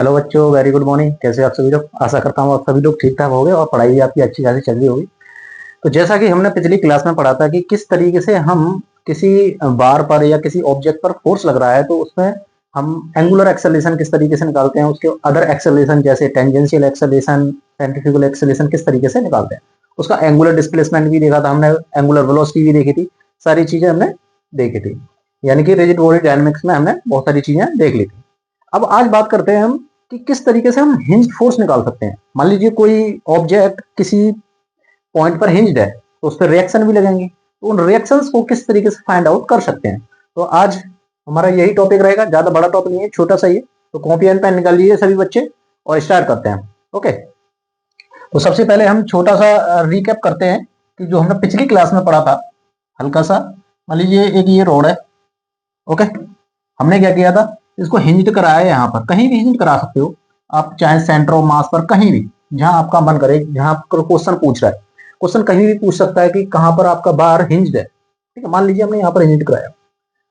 Hello बच्चों, very good morning. कैसे आप सभी लोग? आशा करता हूँ आप सभी लोग ठीक ठाक होंगे और पढ़ाई भी आपकी अच्छी खासी चल रही होगी। तो जैसा कि हमने पिछली क्लास में पढ़ा था कि किस तरीके से हम किसी बार पर या किसी ऑब्जेक्ट पर फोर्स लग रहा है तो उसमें हम एंगुलर एक्सेलरेशन किस तरीके से निकालते हैं, उसके अदर एक्सेलरेशन जैसे टेंजेंशियल एक्सेलरेशन, सेंट्रीफ्यूगल एक्सेलरेशन किस तरीके से निकालते हैं। उसका एंगुलर डिस्प्लेसमेंट भी देखा था हमने, एंगुलर वेलोसिटी भी देखी थी, सारी चीजें हमने देखी थी। यानी कि रिजिड बॉडी डायनेमिक्स में हमने बहुत सारी चीजें देख ली थी। अब आज बात करते हैं हम कि किस तरीके से हम हिंज फोर्स निकाल सकते हैं। मान लीजिए कोई ऑब्जेक्ट किसी पॉइंट पर हिंज्ड है तो उस पर रिएक्शन भी लगेंगे, तो उन रिएक्शंस को किस तरीके से फाइंड आउट कर सकते हैं। तो आज हमारा यही टॉपिक रहेगा, ज्यादा बड़ा टॉपिक नहीं है, छोटा सा ही है। तो कॉपी एंड पेन निकाल लीजिए सभी बच्चे और स्टार्ट करते हैं। ओके, तो सबसे पहले हम छोटा सा रिकैप करते हैं कि जो हमने पिछली क्लास में पढ़ा था हल्का सा। मान लीजिए एक ये रोड है। ओके, हमने क्या किया था, इसको हिंज्ड कराया है। यहाँ पर कहीं भी हिंज करा सकते हो आप, चाहे सेंटर ऑफ मास पर, कहीं भी जहां आपका मन करे, जहां आपको क्वेश्चन पूछ रहा है। क्वेश्चन कहीं भी पूछ सकता है कि कहां पर आपका बार हिंज्ड है। ठीक है, मान लीजिए हमने यहाँ पर हिंज्ड कराया।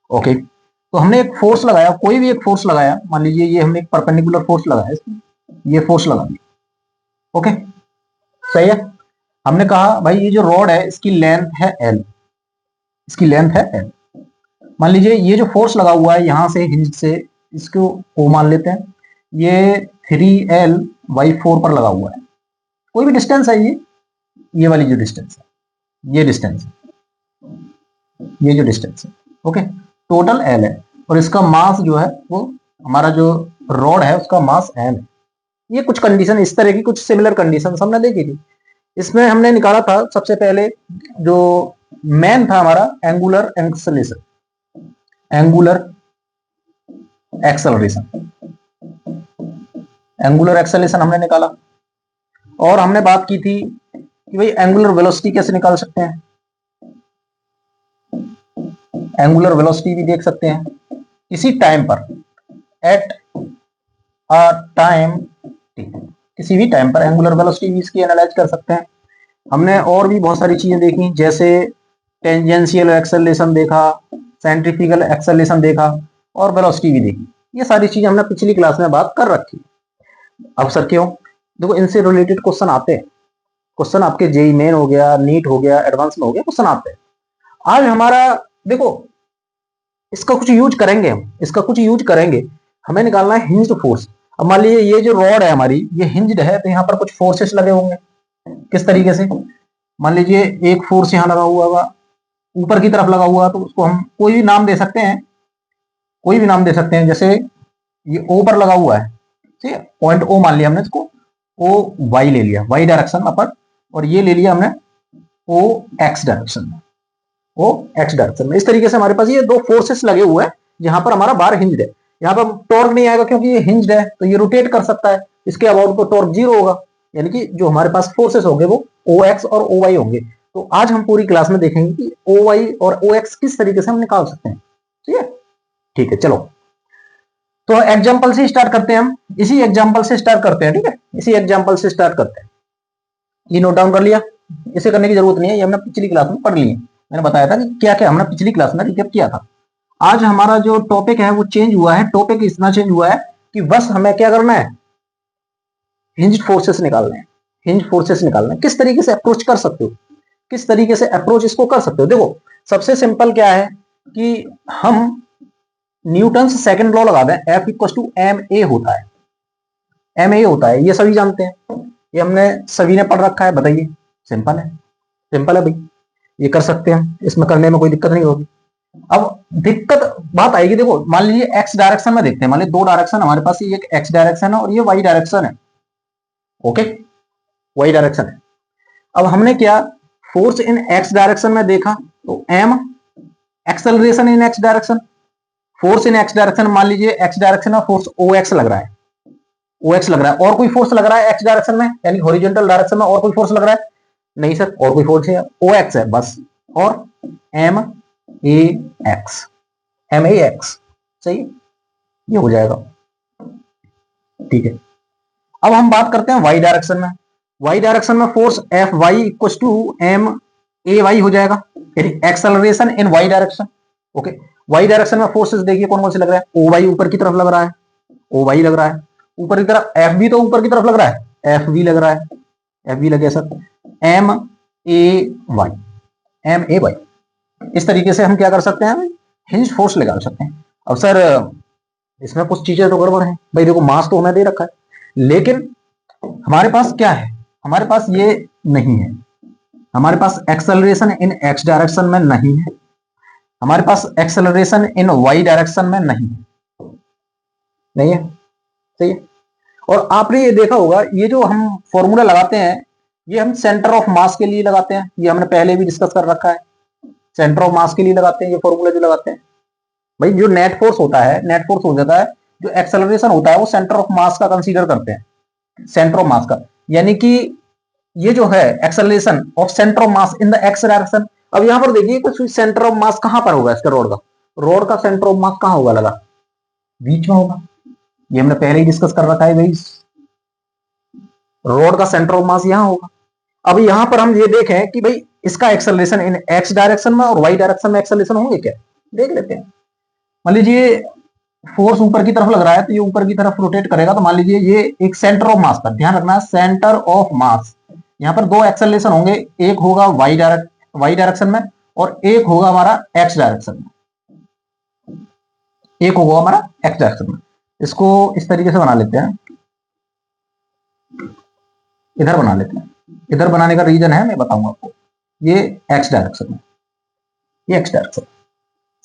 ओके, तो हमने एक फोर्स लगाया, कोई भी एक फोर्स लगाया। मान लीजिए ये हमने एक परपेंडिकुलर फोर्स लगाया, इसमें ये फोर्स लगा दिया। ओके, सही है। हमने कहा भाई ये जो रॉड है इसकी लेंथ है एल, इसकी लेंथ है एल। मान लीजिए ये जो फोर्स लगा हुआ है यहां से हिंज से, इसको ओ मान लेते हैं। ये 3L/4 पर लगा हुआ है। कोई भी डिस्टेंस है, ये वाली जो डिस्टेंस है, ये डिस्टेंस है, ये जो डिस्टेंस है। ओके, टोटल एल है और इसका मास जो है वो, हमारा जो रॉड है उसका मास एम है। ये कुछ कंडीशन इस तरह की, कुछ सिमिलर कंडीशन हमने देखी थी। इसमें हमने निकाला था सबसे पहले जो मेन था हमारा angular acceleration, angular acceleration, angular acceleration हमने निकाला। और हमने बात की थी कि भाई एंगुलर वेलोसिटी कैसे निकाल सकते हैं। एंगुलर वेलोसिटी भी देख सकते हैं किसी टाइम पर, एट अ टाइम टी, किसी भी टाइम पर एंगुलर वेलोसिटी भी इसकी एनालाइज कर सकते हैं। हमने और भी बहुत सारी चीजें देखी, जैसे टेंजेंशियल एक्सेलरेशन देखा, सेंट्रीफ्यूगल एक्सेलरेशन देखा और वेलोसिटी भी देखी। ये सारी चीजें हमने पिछली क्लास में बात कर रखी। अब सर क्यों, देखो इनसे रिलेटेड क्वेश्चन आते हैं। क्वेश्चन आपके जेई मेन हो गया, नीट हो गया, एडवांस में हो गया, क्वेश्चन आते हैं। आज हमारा देखो इसका कुछ यूज करेंगे, हम इसका कुछ यूज करेंगे। हमें निकालना है हिंज्ड फोर्स। अब मान लीजिए ये जो रॉड है हमारी ये हिंज्ड है, तो यहाँ पर कुछ फोर्सेस लगे होंगे। किस तरीके से, मान लीजिए एक फोर्स यहाँ लगा हुआ होगा, ऊपर की तरफ लगा हुआ, तो उसको हम कोई भी नाम दे सकते हैं, कोई भी नाम दे सकते हैं। जैसे ये ओ पर लगा हुआ है, ठीक है, पॉइंट ओ मान लिया हमने इसको, ओ वाई ले लिया, वाई डायरेक्शन अपर, और ये ले लिया हमने ओ एक्स डायरेक्शन में, ओ एक्स डायरेक्शन में। इस तरीके से हमारे पास ये दो फोर्सेस लगे हुए हैं जहां पर हमारा बार हिंज्ड है। यहाँ पर टॉर्क नहीं आएगा क्योंकि ये हिंज्ड है, तो ये रोटेट कर सकता है, इसके अबाउट को टॉर्क जीरो होगा। यानी कि जो हमारे पास फोर्सेस होंगे वो ओ एक्स और ओ वाई होंगे। तो आज हम पूरी क्लास में देखेंगे कि ओ वाई और ओ एक्स किस तरीके से हम निकाल सकते हैं। ठीक है, ठीक है, चलो तो एग्जाम्पल से स्टार्ट करते हैं। हम इसी एग्जाम्पल से स्टार्ट करते हैं, ठीक है, इसी एग्जाम्पल से स्टार्ट करते हैं। ये नोट डाउन कर लिया, इसे करने की जरूरत नहीं है, ये हमने पिछली क्लास में पढ़ लिए। मैंने बताया था कि क्या क्या हमने पिछली क्लास में रिकैप किया था। आज हमारा जो टॉपिक है वो चेंज हुआ है। टॉपिक इतना चेंज हुआ है कि बस हमें क्या करना है, हिंज फोर्सेस निकालने हैं। हिंज फोर्सेस निकालना है, किस तरीके से अप्रोच कर सकते हो, किस तरीके से अप्रोच इसको कर सकते हो। देखो सबसे सिंपल क्या है कि हम न्यूटन सेकंड लॉ लगा दें, F equal to M A होता है, एम ए होता है, ये सभी जानते हैं, ये हमने सभी ने पढ़ रखा है। बताइए, सिंपल है, सिंपल है भाई, ये कर सकते हैं, इसमें करने में कोई दिक्कत नहीं होगी। अब दिक्कत बात आएगी, देखो मान लीजिए एक्स डायरेक्शन में देखते हैं। मान लीजिए दो डायरेक्शन हमारे पास, ये एक एक्स डायरेक्शन है और ये वाई डायरेक्शन है। ओके, वाई डायरेक्शन है। अब हमने क्या, फोर्स इन एक्स डायरेक्शन में देखा तो M, acceleration in x direction, force in x direction, मान लीजिए एक्स डायरेक्शन में फोर्स ओ एक्स लग रहा है, ओ एक्स लग रहा है। और कोई फोर्स लग रहा है एक्स डायरेक्शन में, यानी हॉरिजॉन्टल डायरेक्शन में और कोई फोर्स लग रहा है? नहीं सर, और कोई फोर्स है, ओ एक्स है बस, और एम ए एक्स, एम ए एक्स, सही, ये हो जाएगा। ठीक है, अब हम बात करते हैं वाई डायरेक्शन में। वाई डायरेक्शन में force F Y equal to M A Y हो जाएगा, acceleration in Y direction. Okay, Y direction में फोर्सेस देखिए कौन कौन से लग रहा है, ओ वाई ऊपर की तरफ लग रहा है, ओ वाई लग रहा है, ऊपर की तरफ एफ भी तो ऊपर की तरफ लग रहा है, एफ भी लग रहा है, एफ भी लगे sir, M A Y, M A Y, इस तरीके से हम क्या कर सकते हैं, हिंज फोर्स निकाल सकते हैं। अब सर इसमें कुछ चीजें तो गड़बड़ है भाई, देखो मास तो हमें दे रखा है, लेकिन हमारे पास क्या है, हमारे पास ये नहीं है, हमारे पास एक्सेलरेशन इन एक्स डायरेक्शन में नहीं है, हमारे पास एक्सेलरेशन इन वाई डायरेक्शन में नहीं है, नहीं है, सही है। और आपने ये देखा होगा, ये जो हम फॉर्मूला लगाते हैं, ये हम सेंटर ऑफ मास के लिए लगाते हैं, ये हमने पहले भी डिस्कस कर रखा है, सेंटर ऑफ मास के लिए लगाते हैं ये फॉर्मूला जो लगाते हैं भाई। जो नेट फोर्स होता है, नेट फोर्स हो जाता है, जो एक्सेलरेशन होता है वो सेंटर ऑफ मास का कंसीडर करते हैं, सेंटर ऑफ मास का, यानी कि ये जो है acceleration of centre of mass in the x direction. अब यहां पर देखिए कुछ सेंटर ऑफ मास कहां पर होगा इसका, रोड का सेंटर ऑफ मास कहां होगा, लगा बीच में होगा, ये हमने पहले ही डिस्कस कर रखा है भाई, रोड का सेंटर ऑफ मास यहां होगा। अब यहां पर हम ये देखें कि भाई इसका एक्सेलरेशन इन एक्स डायरेक्शन में और वाई डायरेक्शन में एक्सेलरेशन होंगे क्या, देख लेते हैं। मान लीजिए फोर्स ऊपर की तरफ लग रहा है, तो ये ऊपर की तरफ रोटेट करेगा, तो मान लीजिए ये एक सेंटर ऑफ मास पर ध्यान रखना है, सेंटर ऑफ मास, यहाँ पर दो एक्सेलरेशन होंगे, एक होगा वाई डायरेक्शन में और एक होगा हमारा एक्स डायरेक्शन में, एक होगा हमारा एक्स डायरेक्शन में। इसको इस तरीके से बना लेते हैं, इधर बना लेते हैं, इधर बनाने का रीजन है मैं बताऊंगा आपको, ये एक्स डायरेक्शन में, ये एक्स डायरेक्शन,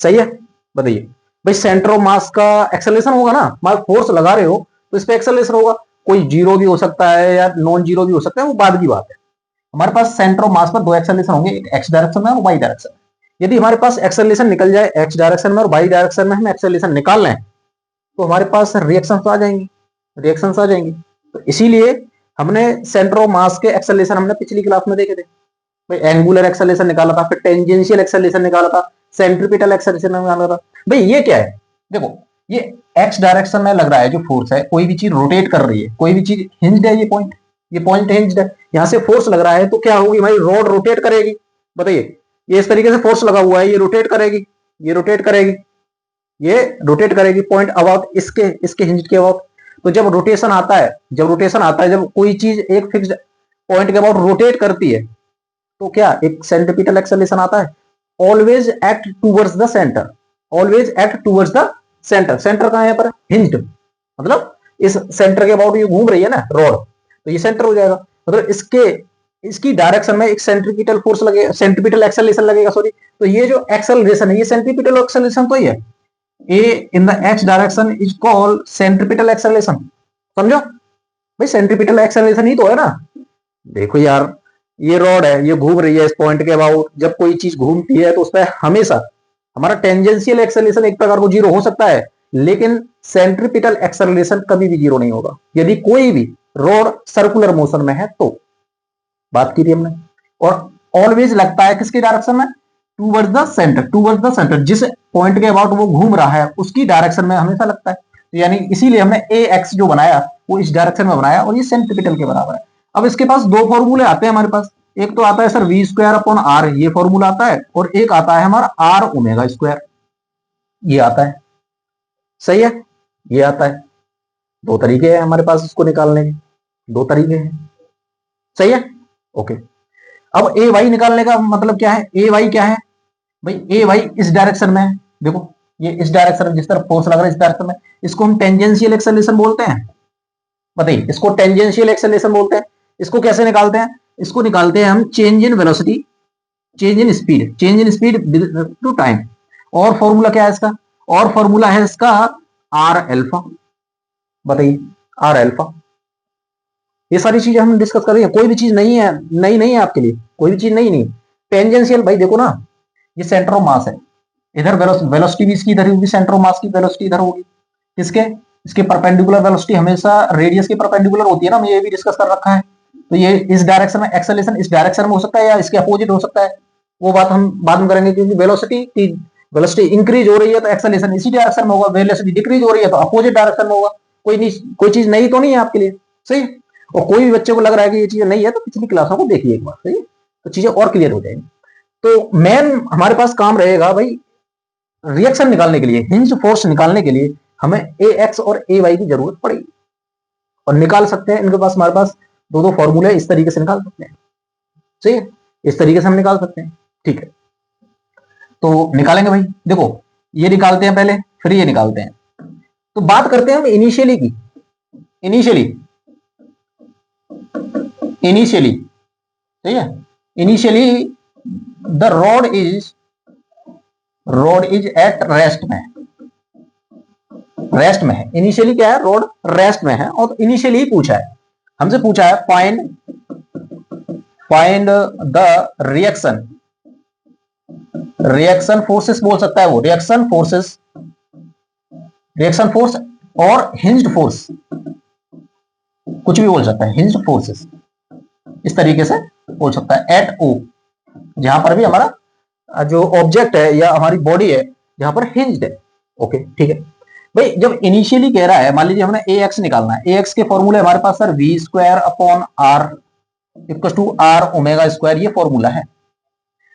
सही है। बताइए भाई सेंटर ऑफ मास का एक्सेलरेशन होगा ना, मास फोर्स लगा रहे हो तो इस पे एक्सेलरेशन होगा, कोई जीरो भी हो सकता है या नॉन जीरो भी हो सकता है, वो बाद की बात है। हमारे पास सेंटर ऑफ मास पर दो एक्सेलरेशन होंगे, एक एक्स डायरेक्शन में और वाई डायरेक्शन में। यदि हमारे पास एक्सेलरेशन निकल जाए एक्स डायरेक्शन में और वाई डायरेक्शन में हम एक्सेलरेशन निकाल लें, तो हमारे पास रिएक्शंस आ जाएंगी, रिएक्शंस आ जाएंगी। तो इसीलिए हमने सेंटर ऑफ मास के एक्सेलरेशन हमने पिछली क्लास में देखे थे भाई, एंगुलर एक्सेलरेशन निकाला था, फिर टेंजेंशियल एक्सेलरेशन निकाला था, सेंट्रीपिटल एक्सेलरेशन निकाला था। भाई ये क्या है, देखो ये एक्स डायरेक्शन में लग रहा है जो फोर्स है, कोई भी चीज रोटेट कर रही है, कोई भी चीज हिंज्ड है, ये पॉइंट हिंज्ड है, यहां से फोर्स लग रहा है तो क्या होगी भाई, रोड रोटेट करेगी। बताइए ये इस तरीके से फोर्स लगा हुआ है, ये रोटेट करेगी, ये रोटेट करेगी, ये रोटेट करेगी पॉइंट अबाउट इसके हिंज के अबाउट। तो जब रोटेशन आता है, जब कोई चीज एक फिक्स्ड पॉइंट के अबाउट रोटेट करती है, तो क्या एक सेंट्रीपिटल एक्सेलरेशन आता है, always act towards the centre, always act towards the centre. Centre कहां है यहाँ पर, हिंज्ड, मतलब इस सेंटर के अबाउट ये घूम रही है ना रोड, तो ये सेंटर हो जाएगा, मतलब इसकी डायरेक्शन में एक सेंट्रीपिटल फोर्स लगेगा, सेंट्रीपिटल एक्सेलरेशन लगेगा, सॉरी। तो ये जो एक्सेलरेशन है ये सेंट्रीपिटल एक्सेलरेशन तो ही है, a in the x direction is called centripetal acceleration, समझो भाई, सेंट्रीपिटल एक्सेलरेशन ही तो है ना। देखो यार ये रॉड है, ये घूम रही है इस पॉइंट के अबाउट, जब कोई चीज घूमती है तो उस पर हमेशा हमारा टेंजेंशियल एक्सेलरेशन एक प्रकार को जीरो हो सकता है, लेकिन सेंट्रीपिटल एक्सेलरेशन कभी भी जीरो नहीं होगा यदि कोई भी रॉड सर्कुलर मोशन में है तो, बात की थी हमने। और ऑलवेज लगता है किसकी डायरेक्शन में, towards the centre, towards the centre, जिस पॉइंट के अबाउट वो घूम रहा है उसकी डायरेक्शन में हमेशा लगता है, तो यानी इसीलिए हमने ए एक्स जो बनाया वो इस डायरेक्शन में बनाया और ये सेंट्रीपिटल के बराबर है। अब इसके पास दो फॉर्मूले आते हैं हमारे पास, एक तो आता है sir we square upon R, ये फॉर्मूला आता है, और एक आता है हमारा आर ओमेगा स्क्वायर, ये आता है, सही है, ये आता है। दो तरीके हैं हमारे पास इसको निकालने के, दो तरीके हैं, सही है, ओके। अब ए वाई निकालने का मतलब क्या है, ए वाई क्या है भाई, ए वाई इस डायरेक्शन में है, देखो ये इस डायरेक्शन में जिस तरफ फोर्स लग रहा है इस डायरेक्शन में, इसको हम टेंजेंशियल एक्सेलरेशन बोलते हैं। बताइए इसको टेंजेंशियल एक्सेलरेशन बोलते हैं। इसको कैसे निकालते हैं, इसको निकालते हैं हम change in velocity, change in speed to time. और फॉर्मूला क्या है इसका, और फॉर्मूला है इसका आर अल्फा। बताइए आर अल्फा, ये सारी चीजें हम डिस्कस कर रहे हैं, कोई भी चीज नहीं है, नई नहीं है आपके लिए, कोई भी चीज नई नहीं। टेंजेंशियल भाई देखो ना, ये सेंटर ऑफ मास है, इधर वेलोसिटी भी इसकी इधर होगी, सेंटर ऑफ मास की वेलोसिटी इधर होगी, किसके, इसके परपेंडिकुलर वेलोसिटी हमेशा रेडियस के परपेंडिकुलर होती है ना, ये भी डिस्कस कर रखा है। तो ये इस डायरेक्शन में एक्सेलरेशन इस डायरेक्शन में हो सकता है या इसके अपोजिट हो सकता है, वो बात हम बाद में करेंगे, क्योंकि वेलोसिटी इंक्रीज हो रही है तो एक्सेलरेशन इसी डायरेक्शन में होगा, वेलोसिटी डिक्रीज हो रही है तो अपोजिट डायरेक्शन में होगा। कोई चीज नहीं तो नहीं है आपके लिए, सही। और कोई भी बच्चे को लग रहा है कि ये चीज नहीं है तो पिछली क्लासों को देखिए एक बार, सही, तो चीजें और क्लियर हो जाएंगी। तो मेन हमारे पास काम रहेगा भाई, रिएक्शन निकालने के लिए, हिंज फोर्स निकालने के लिए हमें ए एक्स और ए वाई की जरूरत पड़ेगी, और निकाल सकते हैं। इनके पास, हमारे पास दो दो फॉर्मूले इस तरीके से निकाल सकते हैं। सही है, इस तरीके से हम निकाल सकते हैं। ठीक है, तो निकालेंगे भाई। देखो ये निकालते हैं पहले, फिर ये निकालते हैं। तो बात करते हैं हम इनिशियली की। इनिशियली इनिशियली ठीक है, initially the road is at rest में, रेस्ट में है। इनिशियली क्या है, रोड रेस्ट में है, और इनिशियली ही पूछा है, हमसे पूछा है find the reaction, reaction forces बोल सकता है वो, रिएक्शन फोर्स और हिंज्ड फोर्स, कुछ भी बोल सकता है, हिंज्ड फोर्सेस इस तरीके से बोल सकता है। एट ओ, जहां पर भी हमारा जो ऑब्जेक्ट है या हमारी बॉडी है जहां पर हिंज्ड है। ओके ठीक है भाई, जब इनिशियली कह रहा है, मान लीजिए हमने ए एक्स निकालना है। ए एक्स के फॉर्मूले हमारे पास sir we square upon r equal to r omega square, ये फॉर्मूला है।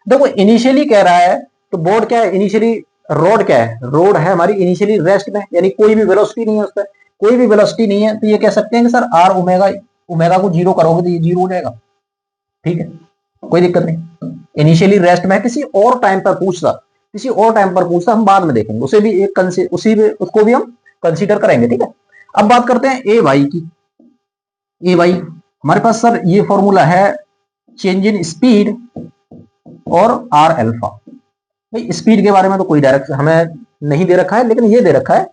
देखो इनिशियली कह रहा है तो बोर्ड क्या है, इनिशियली रोड क्या है, रोड है हमारी इनिशियली रेस्ट में, यानी कोई भी वेलोसिटी नहीं है उस पर, कोई भी वेलोसिटी नहीं है। तो ये कह सकते हैं कि सर आर ओमेगा को जीरो करोगे तो ये जीरो हो जाएगा। ठीक है, कोई दिक्कत नहीं। इनिशियली रेस्ट में है, किसी और टाइम पर पूछता, किसी और टाइम पर पूछता, हम बाद में देखेंगे उसे भी, एक उसी में उसको भी हम कंसीडर करेंगे। ठीक है, अब बात करते हैं ए वाई की। ए वाई हमारे पास सर ये फॉर्मूला है चेंज इन स्पीड और आर अल्फा। भाई स्पीड के बारे में तो कोई डायरेक्ट हमें नहीं दे रखा है, लेकिन ये दे रखा है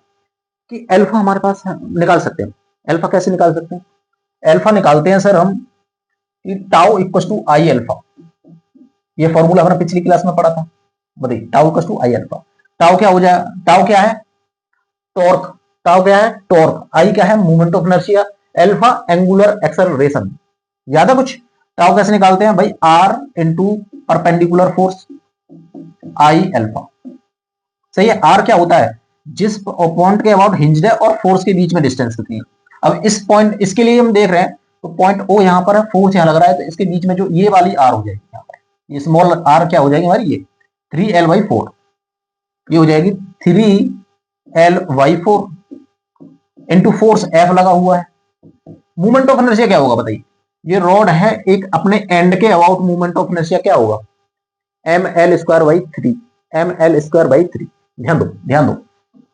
कि अल्फा हमारे पास निकाल सकते हैं। अल्फा कैसे निकाल सकते हैं, अल्फा निकालते हैं सर हम tau equal to I alpha. ये फॉर्मूला हमने पिछली क्लास में पढ़ा था, बताइए tau equal to I alpha. Tau क्या हो जाए, टाउ क्या है, टॉर्क। टाउ क्या है, टॉर्क। आई क्या है, movement of inertia. Alpha angular acceleration. ज्यादा कुछ, टाउ कैसे निकालते हैं भाई, R into perpendicular force I alpha. सही है, आर क्या होता है, जिस पॉइंट के अबाउट हिंज्ड है और फोर्स के बीच में डिस्टेंस कितनी है। अब इस पॉइंट, इसके लिए हम देख रहे हैं तो पॉइंट ओ यहां पर है, फोर्स यहां लग रहा है, तो इसके बीच में जो ये वाली आर हो जाएगी, यहाँ पर ये स्मॉल आर क्या हो जाएगी हमारी, ये 3l/4, ये हो जाएगी 3l/4 इंटू फोर्स एफ लगा हुआ है। मूवमेंट ऑफ इनर्शिया क्या होगा बताइए, ये रॉड है एक, अपने एंड के अबाउट मूवमेंट ऑफ इनर्शिया क्या होगा, ml²/3, ml²/3। ध्यान दो,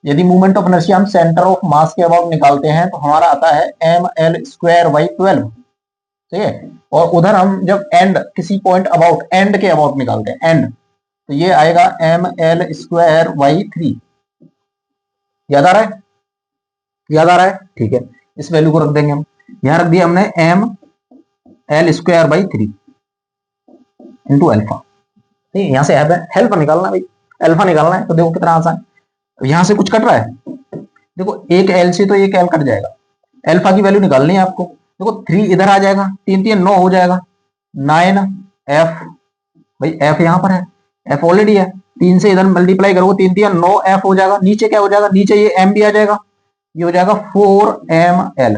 यदि मूवमेंट ऑफ इनर्शिया हम सेंटर ऑफ मास के अबाउट निकालते हैं तो हमारा आता है ml²/12। ठीक है, और उधर हम जब एंड, किसी पॉइंट अबाउट, एंड के अबाउट निकालते हैं, एंड, तो ये आएगा ml²/3। याद आ रहा है, याद आ रहा है, ठीक है। इस वैल्यू को रख देंगे हम, यहां रख दिया हमने ml²/3 इंटू अल्फा। ठीक है, यहां से हेल्प निकालना भाई, अल्फा निकालना है। तो देखो कितना आसान है, यहां से कुछ कट रहा है, देखो एक एल से तो एक एल कट जाएगा, अल्फा की वैल्यू निकालनी है आपको। देखो 3 इधर आ जाएगा, 3 3 9 हो जाएगा, 9f। भाई एफ यहां पर है, एफ ऑलरेडी है, 3 से इधर मल्टीप्लाई करोगे, 3 3 9f हो जाएगा। नीचे क्या हो जाएगा, नीचे ये m भी आ जाएगा, ये हो जाएगा 4ml,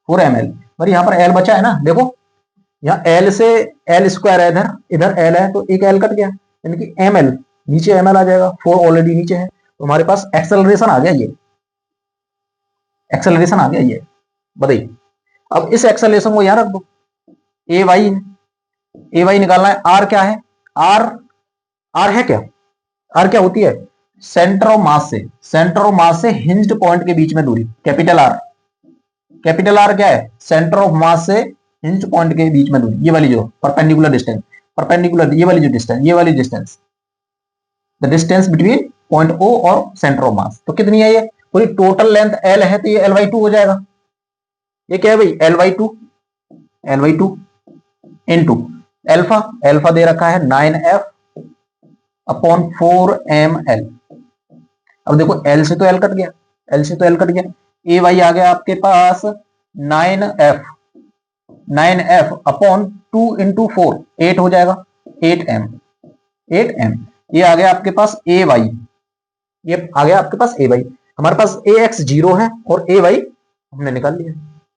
4ml। पर यहाँ पर l बचा है ना, देखो यहाँ l से l² है, इधर इधर l है, तो एक l कट गया, यानी कि ml, नीचे ml आ जाएगा, 4 ऑलरेडी नीचे है, तो हमारे पास एक्सेलरेशन आ गया, ये एक्सेलरेशन आ गया ये। बताइए, अब इस एक्सेलरेशन को यहां रख दो, ए वाई निकालना है। आर क्या है, आर है क्या, आर क्या होती है, सेंटर ऑफ मास से हिंज्ड पॉइंट के बीच में दूरी, कैपिटल आर। कैपिटल आर क्या है, सेंटर ऑफ मास से हिंज्ड पॉइंट के बीच में दूरी, ये वाली जो परपेंडिकुलर डिस्टेंस, परपेंडिकुलर ये वाली जो डिस्टेंस, ये वाली distance, the distance between point O और सेंटर ऑफ मास। तो कितनी है ये, पूरी टोटल लेंथ l है, तो ये l/2 हो जाएगा। ये क्या है भाई, l/2 इंटू अल्फा, अल्फा दे रखा है 9f अपॉन 4ml। अब देखो l से तो l कट गया, l से तो l कट गया, ए वाई आ गया आपके पास 9f अपॉन 2 इंटू 4, 8 हो जाएगा, 8m। ये आ गया आपके पास ए वाई, ये आ गया आपके पास ए वाई। हमारे पास ए एक्स 0 है और ए वाई हमने निकाल लिया।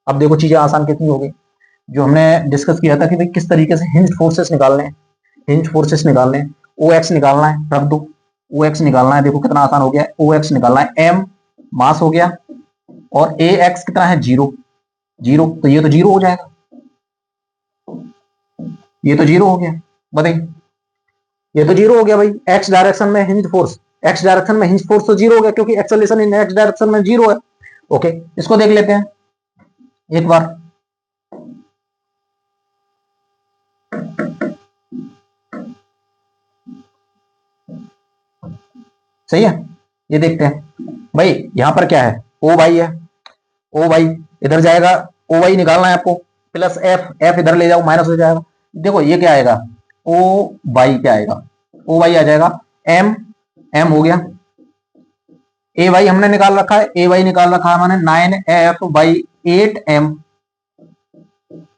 अब देखो चीजें आसान कितनी हो गई, जो हमने डिस्कस किया था कि भाई किस तरीके से हिंज फोर्सेस निकालने हैं, हिंज फोर्सेस निकालने हैं, ओ एक्स निकालना है, रख दो ओ एक्स निकालना है। देखो कितना आसान हो गया, ओ एक्स निकालना है, एम मास हो गया और ए एक्स कितना है 0, जीरो, तो ये तो जीरो हो जाएगा, ये तो जीरो हो गया। बताइए, ये तो जीरो हो गया भाई, एक्स डायरेक्शन में हिंज फोर्स, एक्स डायरेक्शन में हिंज फोर्स तो जीरो हो गया क्योंकि एक्सेलरेशन इन एक्स डायरेक्शन में जीरो है। ओके, इसको देख लेते हैं एक बार। सही है, ये देखते हैं भाई, यहां पर क्या है, ओ वाई है, ओ वाई इधर जाएगा, ओ वाई निकालना है आपको, प्लस एफ, एफ इधर ले जाओ माइनस हो जाएगा। देखो ये क्या आएगा, ओ वाई क्या आएगा, ओ वाई आ जाएगा एम, एम हो गया, ए वाई हमने निकाल रखा है, ए वाई निकाल रखा है मैंने 9f/8m।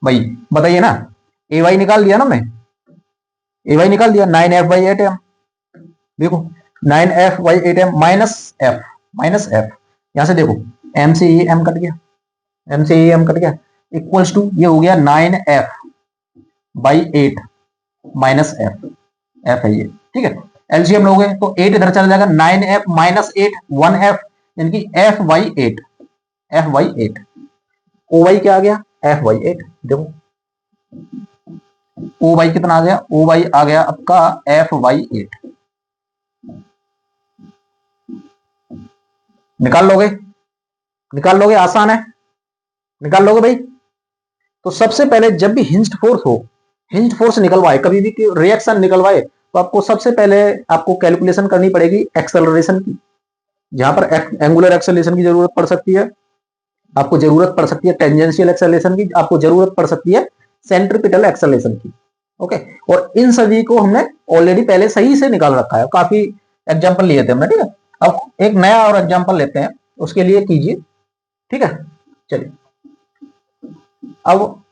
भाई बताइए ना, ए वाई निकाल दिया ना मैं, ए वाई निकाल दिया 9f/8m। देखो 9f/8m minus F, minus F, यहां से देखो एम से ये एम कट गया, एम से ये एम कट गया, इक्वल्स टू ये हो गया 9f/8 माइनस एफ, एफ है ये, ठीक है। एलसीएम लोगे तो 8 इधर चला जाएगा, 9f माइनस 8 1f, यानी कि f/8, f/8, ओ वाई क्या आ गया, f/8। देखो ओ वाई कितना आ गया, ओ वाई आ गया आपका f/8, निकाल लोगे, निकाल लोगे, आसान है, निकाल लोगे भाई। तो सबसे पहले जब भी हिंज्ड फोर्स हो, हिंज्ड फोर्स निकलवाए, कभी भी रिएक्शन निकलवाए, तो आपको सबसे पहले आपको कैलकुलेशन करनी पड़ेगी एक्सेलरेशन की, जहां पर एंगुलर एक्सेलरेशन की जरूरत पड़ सकती है, आपको जरूरत पड़ सकती है टेंजेंशियल एक्सेलरेशन की, आपको जरूरत पड़ सकती है सेंट्रीपिटल एक्सेलरेशन की। ओके, और इन सभी को हमने ऑलरेडी पहले सही से निकाल रखा है, काफी एग्जाम्पल लिए थे हमने, ठीक है। अब एक नया और एग्जाम्पल लेते हैं, उसके लिए कीजिए, ठीक है। चलिए, अब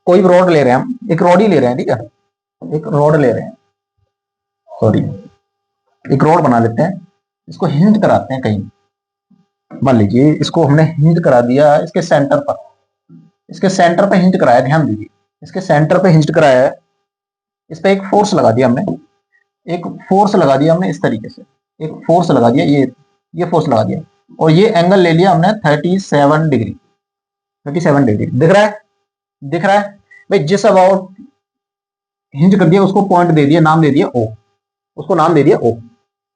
कोई रॉड ले रहे हैं हम, एक रॉड ही ले रहे हैं, ठीक है, एक रॉड ले रहे हैं, सॉरी, एक रॉड बना लेते हैं, इसको हिंज कराते हैं कहीं, मान लीजिए इसको हमने हिंज करा दिया इसके सेंटर पर, इसके सेंटर पर हिंज कराया, ध्यान दीजिए, इसके सेंटर पर हिंज कराया है, इस पर एक फोर्स लगा दिया हमने, एक फोर्स लगा दिया हमने इस तरीके से, एक फोर्स लगा दिया, ये फोर्स लगा दिया, और ये एंगल ले लिया हमने 37 डिग्री, 37 डिग्री, दिख रहा है, दिख रहा है भाई, जिस अबाउट हिंज कर दिया उसको पॉइंट दे दिया, नाम दे दिया ओ, उसको नाम दे दिया ओ,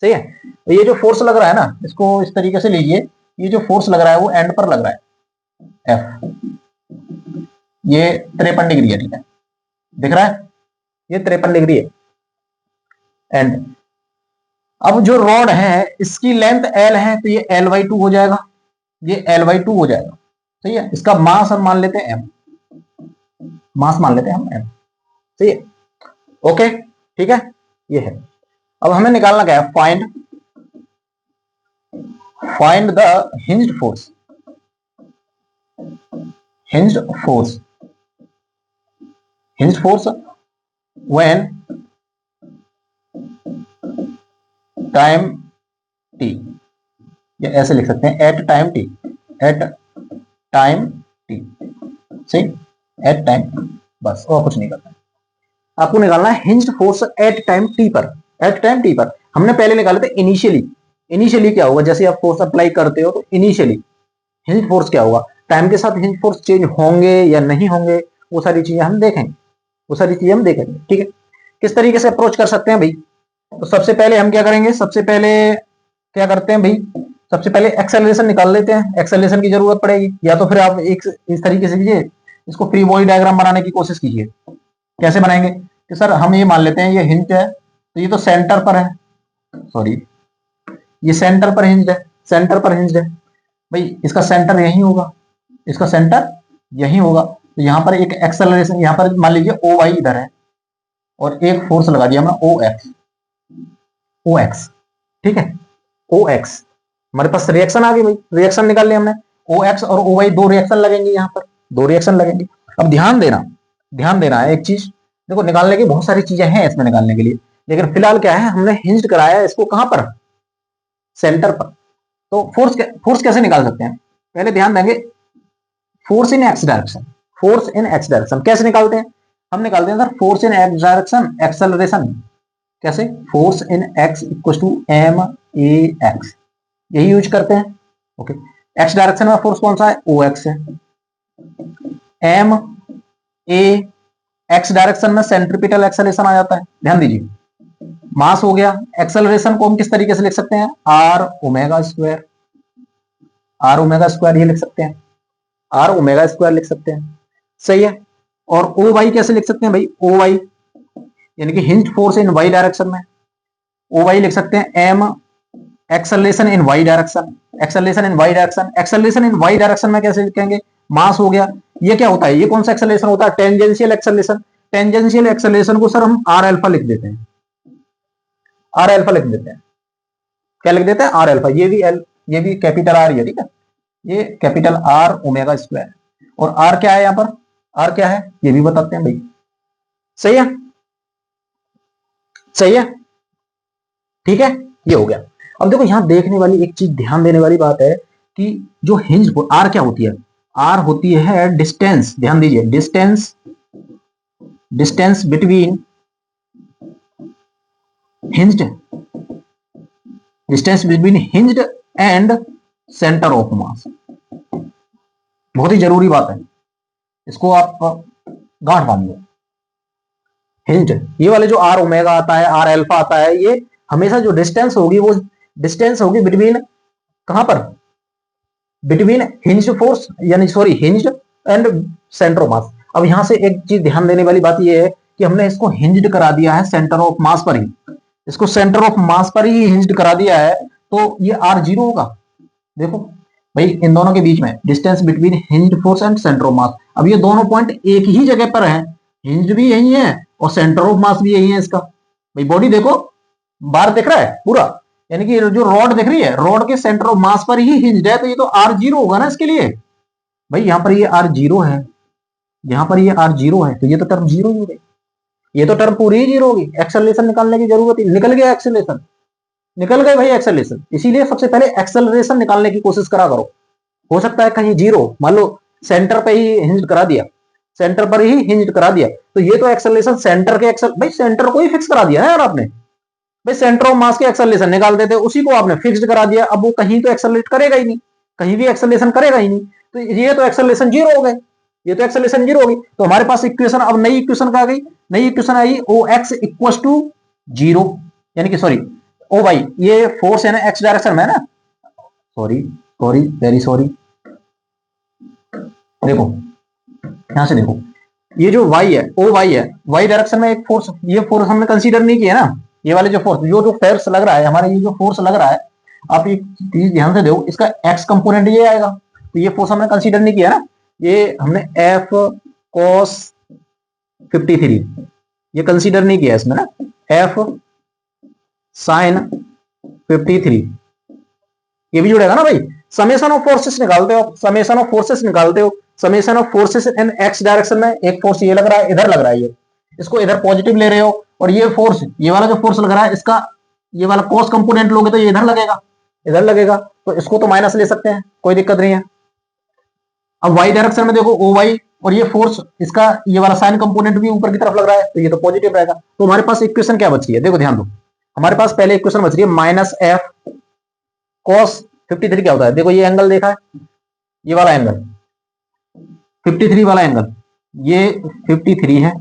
सही है। तो ये जो फोर्स लग रहा है ना, इसको इस तरीके से लीजिए, ये जो फोर्स लग रहा है वो एंड पर लग रहा है एफ, ये 53 डिग्री है, ठीक है, दिख रहा है, ये 53 डिग्री है एंड। अब जो रॉड है इसकी लेंथ एल है, तो ये L/2 हो जाएगा, ये L/2 हो जाएगा, सही है। इसका मास हम मान लेते हैं एम, मास मान लेते हैं हम एम, सही है, ओके, ठीक है, ये है। अब हमें निकालना क्या है, find the hinged force, hinged force, hinged force when time T, या ऐसे लिख सकते हैं at time T, at time T, सही, एट टाइम, बस और कुछ नहीं करना है, आपको निकालना है hinged force at time T पर, एट टाइम टी पर। हमने पहले निकाले थे इनिशियली, इनिशियली क्या होगा, जैसे आप फोर्स अप्लाई करते हो तो इनिशियली हिंज फोर्स क्या होगा, टाइम के साथ हिंज फोर्स चेंज होंगे या नहीं होंगे, वो सारी चीजें हम देखेंगे, वो सारी चीजें हम देखेंगे, ठीक है। किस तरीके से अप्रोच कर सकते हैं भाई, तो सबसे पहले हम क्या करेंगे, सबसे पहले क्या करते हैं भाई, सबसे पहले एक्सेलरेशन निकाल लेते हैं, एक्सेलरेशन की जरूरत पड़ेगी, या तो फिर आप एक इस तरीके से कीजिए, इसको फ्री बॉडी डायग्राम बनाने की कोशिश कीजिए। कैसे बनाएंगे कि सर हम ये मान लेते हैं ये हिंज है, तो ये तो सेंटर पर है, सॉरी ये सेंटर पर हिंज है, सेंटर पर हिंज है भाई, इसका सेंटर यही होगा, इसका सेंटर यही होगा, तो यहां पर एक एक्सेलरेशन, यहां पर मान लीजिए ओ वाई इधर है, और एक फोर्स लगा दिया हमने ओ एक्स, ओ एक्स, ठीक है, ओ एक्स, हमारे पास रिएक्शन आ गई भाई, रिएक्शन निकाल लिया हमने, ओ एक्स और ओ वाई दो रिएक्शन लगेंगे, यहाँ पर दो रिएक्शन लगेंगे। अब ध्यान देना, ध्यान देना है एक चीज, देखो निकालने की बहुत सारी चीजें हैं इसमें निकालने के लिए, लेकिन फिलहाल क्या है, हमने हिंज कराया है इसको कहां पर, सेंटर पर। तो फोर्स कैसे निकाल सकते हैं, पहले ध्यान देंगे, force in x direction, force in x direction कैसे निकालते हैं, हम निकालते हैं sir force in x direction acceleration, कैसे, force in x equal to M A x, यही यूज करते हैं, ओके। एक्स डायरेक्शन में फोर्स कौन सा है, ओ एक्स है, एम ए एक्स डायरेक्शन में सेंट्रीपिटल एक्सेलरेशन आ जाता है, ध्यान दीजिए। मास हो गया, एक्सेलरेशन को हम किस तरीके से लिख सकते हैं, R omega square, R omega square ये लिख सकते हैं, आर ओमेगा स्क्वायर लिख सकते हैं, सही है। और ओ वाई कैसे लिख सकते हैं भाई, ओ वाई यानी कि hinge force in Y direction में, ओ वाई लिख सकते हैं M acceleration in Y direction, acceleration in Y direction, acceleration in Y direction में कैसे लिखेंगे, मास हो गया, ये क्या होता है, ये कौन सा एक्सेलरेशन होता है, टेंजेंशियल एक्सेलरेशन, टेंजेंशियल एक्सेलरेशन को सर हम आर अल्फा लिख देते हैं, आर अल्फा लिख देते हैं, क्या लिख देते हैं, आर अल्फा, ये भी एल, ये भी कैपिटल आर है, ठीक है, ये कैपिटल आर ओमेगा स्क्वायर, और आर क्या है यहां पर, आर क्या है ये भी बताते हैं भाई, सही है, सही है, ठीक है, ये हो गया। अब देखो यहां देखने वाली एक चीज, ध्यान देने वाली बात है कि जो हिंज आर क्या होती है, आर होती है डिस्टेंस, ध्यान दीजिए, distance, distance between hinged, distance between hinged and centre of mass, बहुत ही जरूरी बात है, इसको आप गांठ बांधिए। हिंज्ड, ये वाले जो आर ओमेगा आता है, आर अल्फा आता है, ये हमेशा जो डिस्टेंस होगी वो डिस्टेंस होगी बिटवीन, कहां पर, बिटवीन हिंज्ड फोर्स, यानी sorry hinged and centre of mass. अब यहां से एक चीज ध्यान देने वाली बात ये है कि हमने इसको हिंज्ड करा दिया है सेंटर ऑफ मास पर ही, इसको सेंटर ऑफ मास पर ही हिंज्ड करा दिया है, तो ये आर जीरो होगा। देखो भाई इन दोनों के बीच में distance between hinged force and centre of mass, अब ये दोनों पॉइंट एक ही जगह पर है, हिंज्ड भी यही है और सेंटर ऑफ मास भी यही है इसका। भाई बॉडी देखो बार दिख रहा है पूरा, यानी कि जो रॉड दिख रही है, रॉड के सेंटर ऑफ मास पर ही हिंज्ड है, तो ये तो आर जीरो होगा ना इसके लिए। भाई यहाँ पर ये आर जीरो है, यहाँ पर ये आर जीरो है, तो ये तो टर्म जीरो ही हो गई, ये तो टर्म पूरी ही जीरो होगी, एक्सेलरेशन निकालने की जरूरत ही, निकल गया एक्सेलरेशन, निकल गए भाई एक्सेलरेशन। इसीलिए सबसे पहले एक्सेलरेशन निकालने की कोशिश करा करो, हो सकता है कहीं जीरो, मान लो सेंटर पे ही हिंज करा दिया, सेंटर पर ही हिंज करा दिया, तो ये तो एक्सेलरेशन सेंटर के भाई सेंटर को ही फिक्स करा दिया है यार आपने, भाई सेंटर ऑफ मास के एक्सेलरेशन निकाल देते, उसी को आपने फिक्स्ड करा दिया, अब वो कहीं तो एक्सेलरेट करेगा ही नहीं, कहीं भी एक्सेलरेशन करेगा ही नहीं, तो ये तो एक्सेलरेशन जीरो हो गए, ये तो एक्सेलरेशन जीरो होगी। तो हमारे पास इक्वेशन, अब नई इक्वेशन आ गई, नई इक्वेशन आई O X equal to zero, यानी कि सॉरी ओ भाई ये फोर्स है ना एक्स डायरेक्शन में है ना, सॉरी सॉरी वेरी सॉरी, देखो यहां से देखो, ये जो y है ओ y है, y डायरेक्शन में एक फोर्स, ये फोर्स हमने कंसीडर नहीं किया ना, ये वाले जो फोर्स, जो फोर्स लग रहा है हमारे, ये जो फोर्स लग रहा है, आप एक चीज ध्यान से देखो, इसका x कंपोनेंट ये आएगा, तो ये फोर्स हमने कंसीडर नहीं किया ना, ये हमने f cos 53 ये कंसीडर नहीं किया इसमें ना, f sin 53 ये भी जुड़ेगा ना भाई। समेशन ऑफ फोर्सेस निकालते हो, समेशन ऑफ फोर्सेस निकालते हो, summation of forces in x direction में, एक फोर्स ये लग रहा है, इधर लग रहा है, ये इसको इधर पॉजिटिव ले रहे हो, और ये फोर्स, ये वाला जो फोर्स लग रहा है इसका ये वाला कॉस कंपोनेंट लोगे तो ये इधर लगेगा, इधर लगेगा, तो इसको तो माइनस ले सकते हैं, कोई दिक्कत नहीं है। अब वाई डायरेक्शन में देखो ओ वाई, और ये फोर्स इसका ये वाला साइन कंपोनेंट भी ऊपर की तरफ लग रहा है, तो ये तो पॉजिटिव रहेगा। तो हमारे पास इक्वेशन क्या बची है, देखो ध्यान दो, हमारे पास पहले इक्वेशन बच रही है माइनस एफ कॉस 53 क्या होता है, देखो ये एंगल देखा है, ये वाला एंगल 53 वाला एंगल, ये 53 है,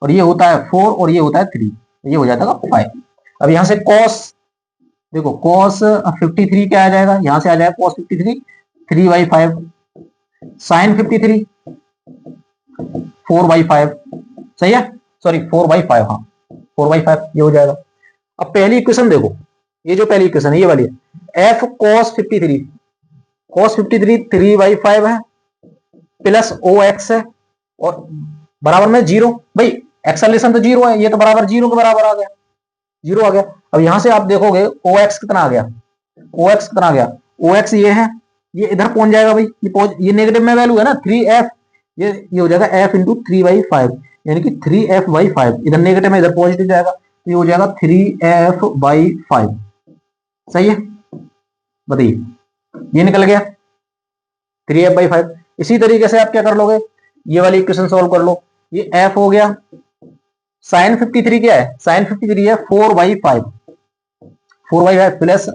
और ये होता है 4 और ये होता है 3, ये हो जाता है 5। अब यहां से cos, देखो cos 53 क्या आ जाएगा, यहां से आ जाएगा cos 53 3/5, sin 53 4/5, सही है, सॉरी 4/5, हाँ 4/5 ये हो जाएगा। अब पहली इक्वेशन देखो, ये जो पहली इक्वेशन है ये वाली है, f cos 53 3/5 है, प्लस ओ एक्स है, और बराबर में जीरो, भाई एक्सेलरेशन तो जीरो है, ये तो बराबर जीरो के बराबर आ गया, जीरो आ गया। अब यहां से आप देखोगे ओ एक्स कितना आ गया, ओ एक्स कितना आ गया, ओ एक्स ये है, ये इधर पहुंच जाएगा भाई, ये नेगेटिव में वैल्यू है ना 3f, ये हो जाएगा f इंटू 3/5, यानी कि 3f/5, इधर नेगेटिव में इधर पॉजिटिव जाएगा, तो ये हो जाएगा 3f/5, सही है, बताइए ये निकल गया 3f/5। इसी तरीके से आप क्या कर लोगे, ये वाली इक्वेशन सॉल्व कर लो, ये f हो गया, साइन 53 क्या है, साइन 53 है 4/5, 4/5 plus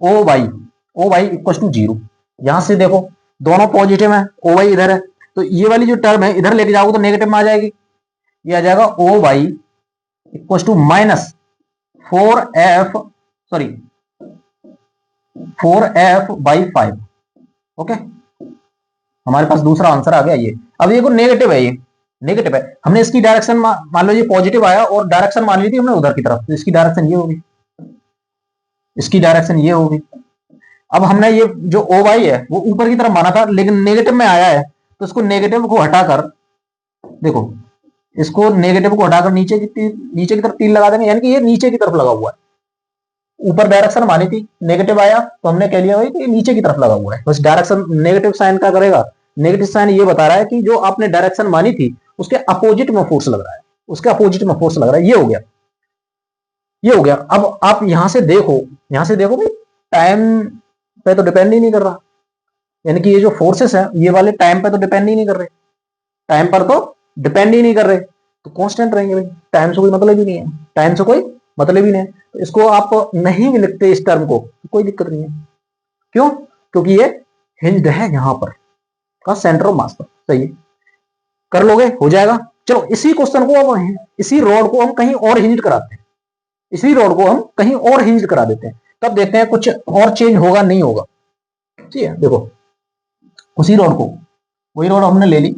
O Y equal to zero. यहां से देखो दोनों पॉजिटिव है, ओ वाई इधर है, तो ये वाली जो टर्म है इधर लेके जाओगे तो नेगेटिव में आ जाएगी, ये आ जाएगा O Y equal to minus 4f sorry 4f/5। Okay, हमारे पास दूसरा आंसर आ गया ये। अब ये नेगेटिव है, ये नेगेटिव है, हमने इसकी डायरेक्शन मान लो ये पॉजिटिव आया और डायरेक्शन मान ली थी हमने उधर की तरफ, तो इसकी डायरेक्शन ये होगी, इसकी डायरेक्शन ये होगी। अब हमने ये जो ओ वाई है वो ऊपर की तरफ माना था लेकिन नेगेटिव में आया है, तो इसको नेगेटिव को हटाकर देखो, इसको नेगेटिव को हटाकर नीचे की तरफ तीर लगा देंगे, यानी कि ये नीचे की तरफ लगा हुआ है। ऊपर डायरेक्शन मानी थी, नेगेटिव आया तो हमने कह लिया भाई कि नीचे की तरफ लगा हुआ है। बस डायरेक्शन नेगेटिव साइन का करेगा, नेगेटिव साइन ये बता रहा है कि जो आपने डायरेक्शन मानी थी उसके अपोजिट में फोर्स लग रहा है, उसके अपोजिट में फोर्स लग रहा है। ये हो गया, ये हो गया। अब आप यहां से देखो, भाई टाइम पे तो डिपेंड ही नहीं कर रहा, यानी कि ये जो फोर्सेस है ये वाले टाइम पे तो डिपेंड ही नहीं कर रहे, टाइम पर तो डिपेंड ही नहीं कर रहे, तो कांस्टेंट रहेंगे भाई, टाइम से कोई मतलब ही नहीं है, टाइम से कोई मतलब ही नहीं है। तो इसको आप नहीं भी लिखते इस टर्म को तो कोई दिक्कत नहीं है, क्यों? क्योंकि ये हिंज्ड है यहां पर का सेंटर ऑफ मास पर। सही है, कर लोगे, हो जाएगा। चलो इसी क्वेश्चन को अब इसी रॉड को हम कहीं और हिंज्ड कराते हैं, इसी रॉड को हम कहीं और हिंज्ड करा देते हैं, तब देखते हैं कुछ और चेंज होगा नहीं होगा। ठीक है, देखो उसी रॉड को, वही रॉड हमने ले ली,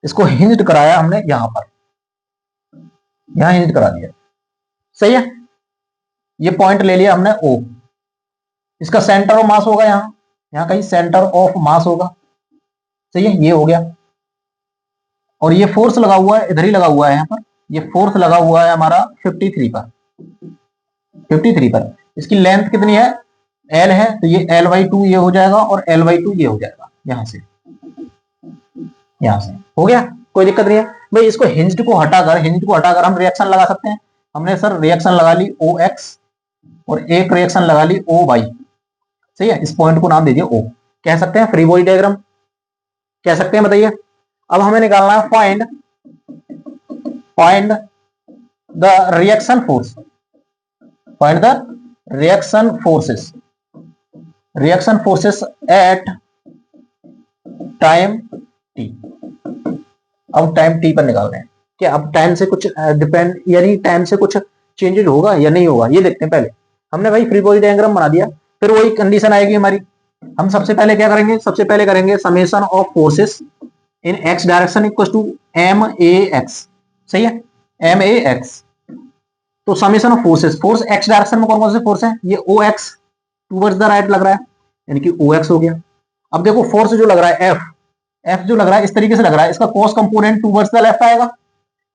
इसको हिंज्ड कराया हमने यहां पर, यहां हिंज्ड करा दिया। सही है, ये पॉइंट ले लिया हमने ओ, इसका सेंटर ऑफ मास होगा यहां, यहां कहीं सेंटर ऑफ मास होगा। सही है, ये हो गया। और ये फोर्स लगा हुआ है, इधर ही लगा हुआ है यहां पर, ये फोर्स लगा हुआ है हमारा 53 पर, 53 पर। इसकी लेंथ कितनी है, L है, तो ये L/2 ये हो जाएगा और L/2 ये हो जाएगा, यहां से हो गया, कोई दिक्कत नहीं है भाई। इसको हिंज्ड को हटाकर हम रिएक्शन लगा सकते हैं। हमने सर रिएक्शन लगा ली OX और एक रिएक्शन लगा ली OY। सही है, इस पॉइंट को नाम दे दिया O, कह सकते हैं फ्री बॉडी डायग्राम, कह सकते हैं, बताइए। अब हमें निकालना है find the reaction force, find the reaction forces at time t। अब टाइम t पर निकाल रहे हैं कि अब टाइम से कुछ डिपेंड, यानी टाइम से कुछ चेंजेज होगा या नहीं होगा, ये देखते हैं। पहले हमने भाई फ्री बॉडी डायग्राम बना दिया, फिर वही कंडीशन आएगी हमारी। हम सबसे पहले क्या करेंगे, सबसे पहले करेंगे summation of forces in x direction equal to MAX। सही है, MAX। तो summation of forces, force x direction में कौन कौन से फोर्स है, ये OX टूवर्ड्स द राइट लग रहा है, यानी कि OX हो गया। अब देखो फोर्स जो लग रहा है F जो लग रहा है इस तरीके से लग रहा है, इसका cos component towards the left आएगा,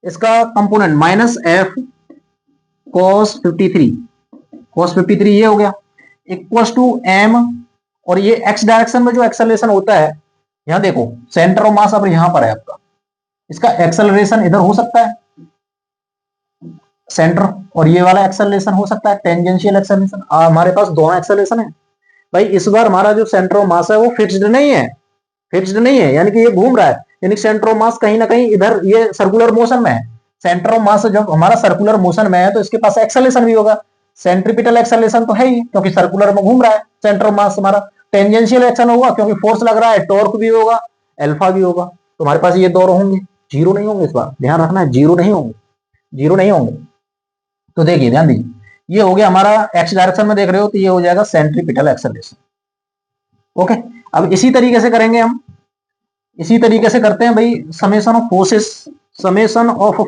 इसका कंपोनेंट -F cos 53 ये हो गया इक्वल्स टू M, और ये x डायरेक्शन में जो एक्सेलरेशन होता है, यहां देखो सेंटर ऑफ मास अब यहां पर है आपका, इसका एक्सेलरेशन इधर हो सकता है सेंटर, और ये वाला एक्सेलरेशन हो सकता है टेंजेंशियल एक्सेलरेशन। हमारे पास दोनों एक्सेलरेशन है भाई। इस बार हमारा जो सेंटर ऑफ मास है वो फिक्स्ड नहीं है, यानी कि ये घूम रहा है, यानी सेंटर ऑफ मास कहीं ना कहीं इधर ये सर्कुलर मोशन में है। सेंटर ऑफ मास जब हमारा सर्कुलर मोशन में है तो इसके पास एक्सेलरेशन भी होगा, सेंट्रीपिटल एक्सेलरेशन तो है ही क्योंकि सर्कुलर में घूम रहा है सेंटर ऑफ मास हमारा। टेंजेंशियल एक्शन होगा क्योंकि फोर्स लग रहा है, टॉर्क भी होगा, अल्फा भी होगा। तो हमारे पास ये दो होंगे, जीरो नहीं होंगे, इस बार ध्यान रखना है, जीरो नहीं होंगे। तो देखिए ध्यान दीजिए, ये हो गया हमारा एक्स डायरेक्शन में देख रहे हो, तो ये हो जाएगा सेंट्रीपिटल एक्सेलरेशन। ओके, अब इसी तरीके से करेंगे हम, इसी तरीके से करते हैं भाई summation of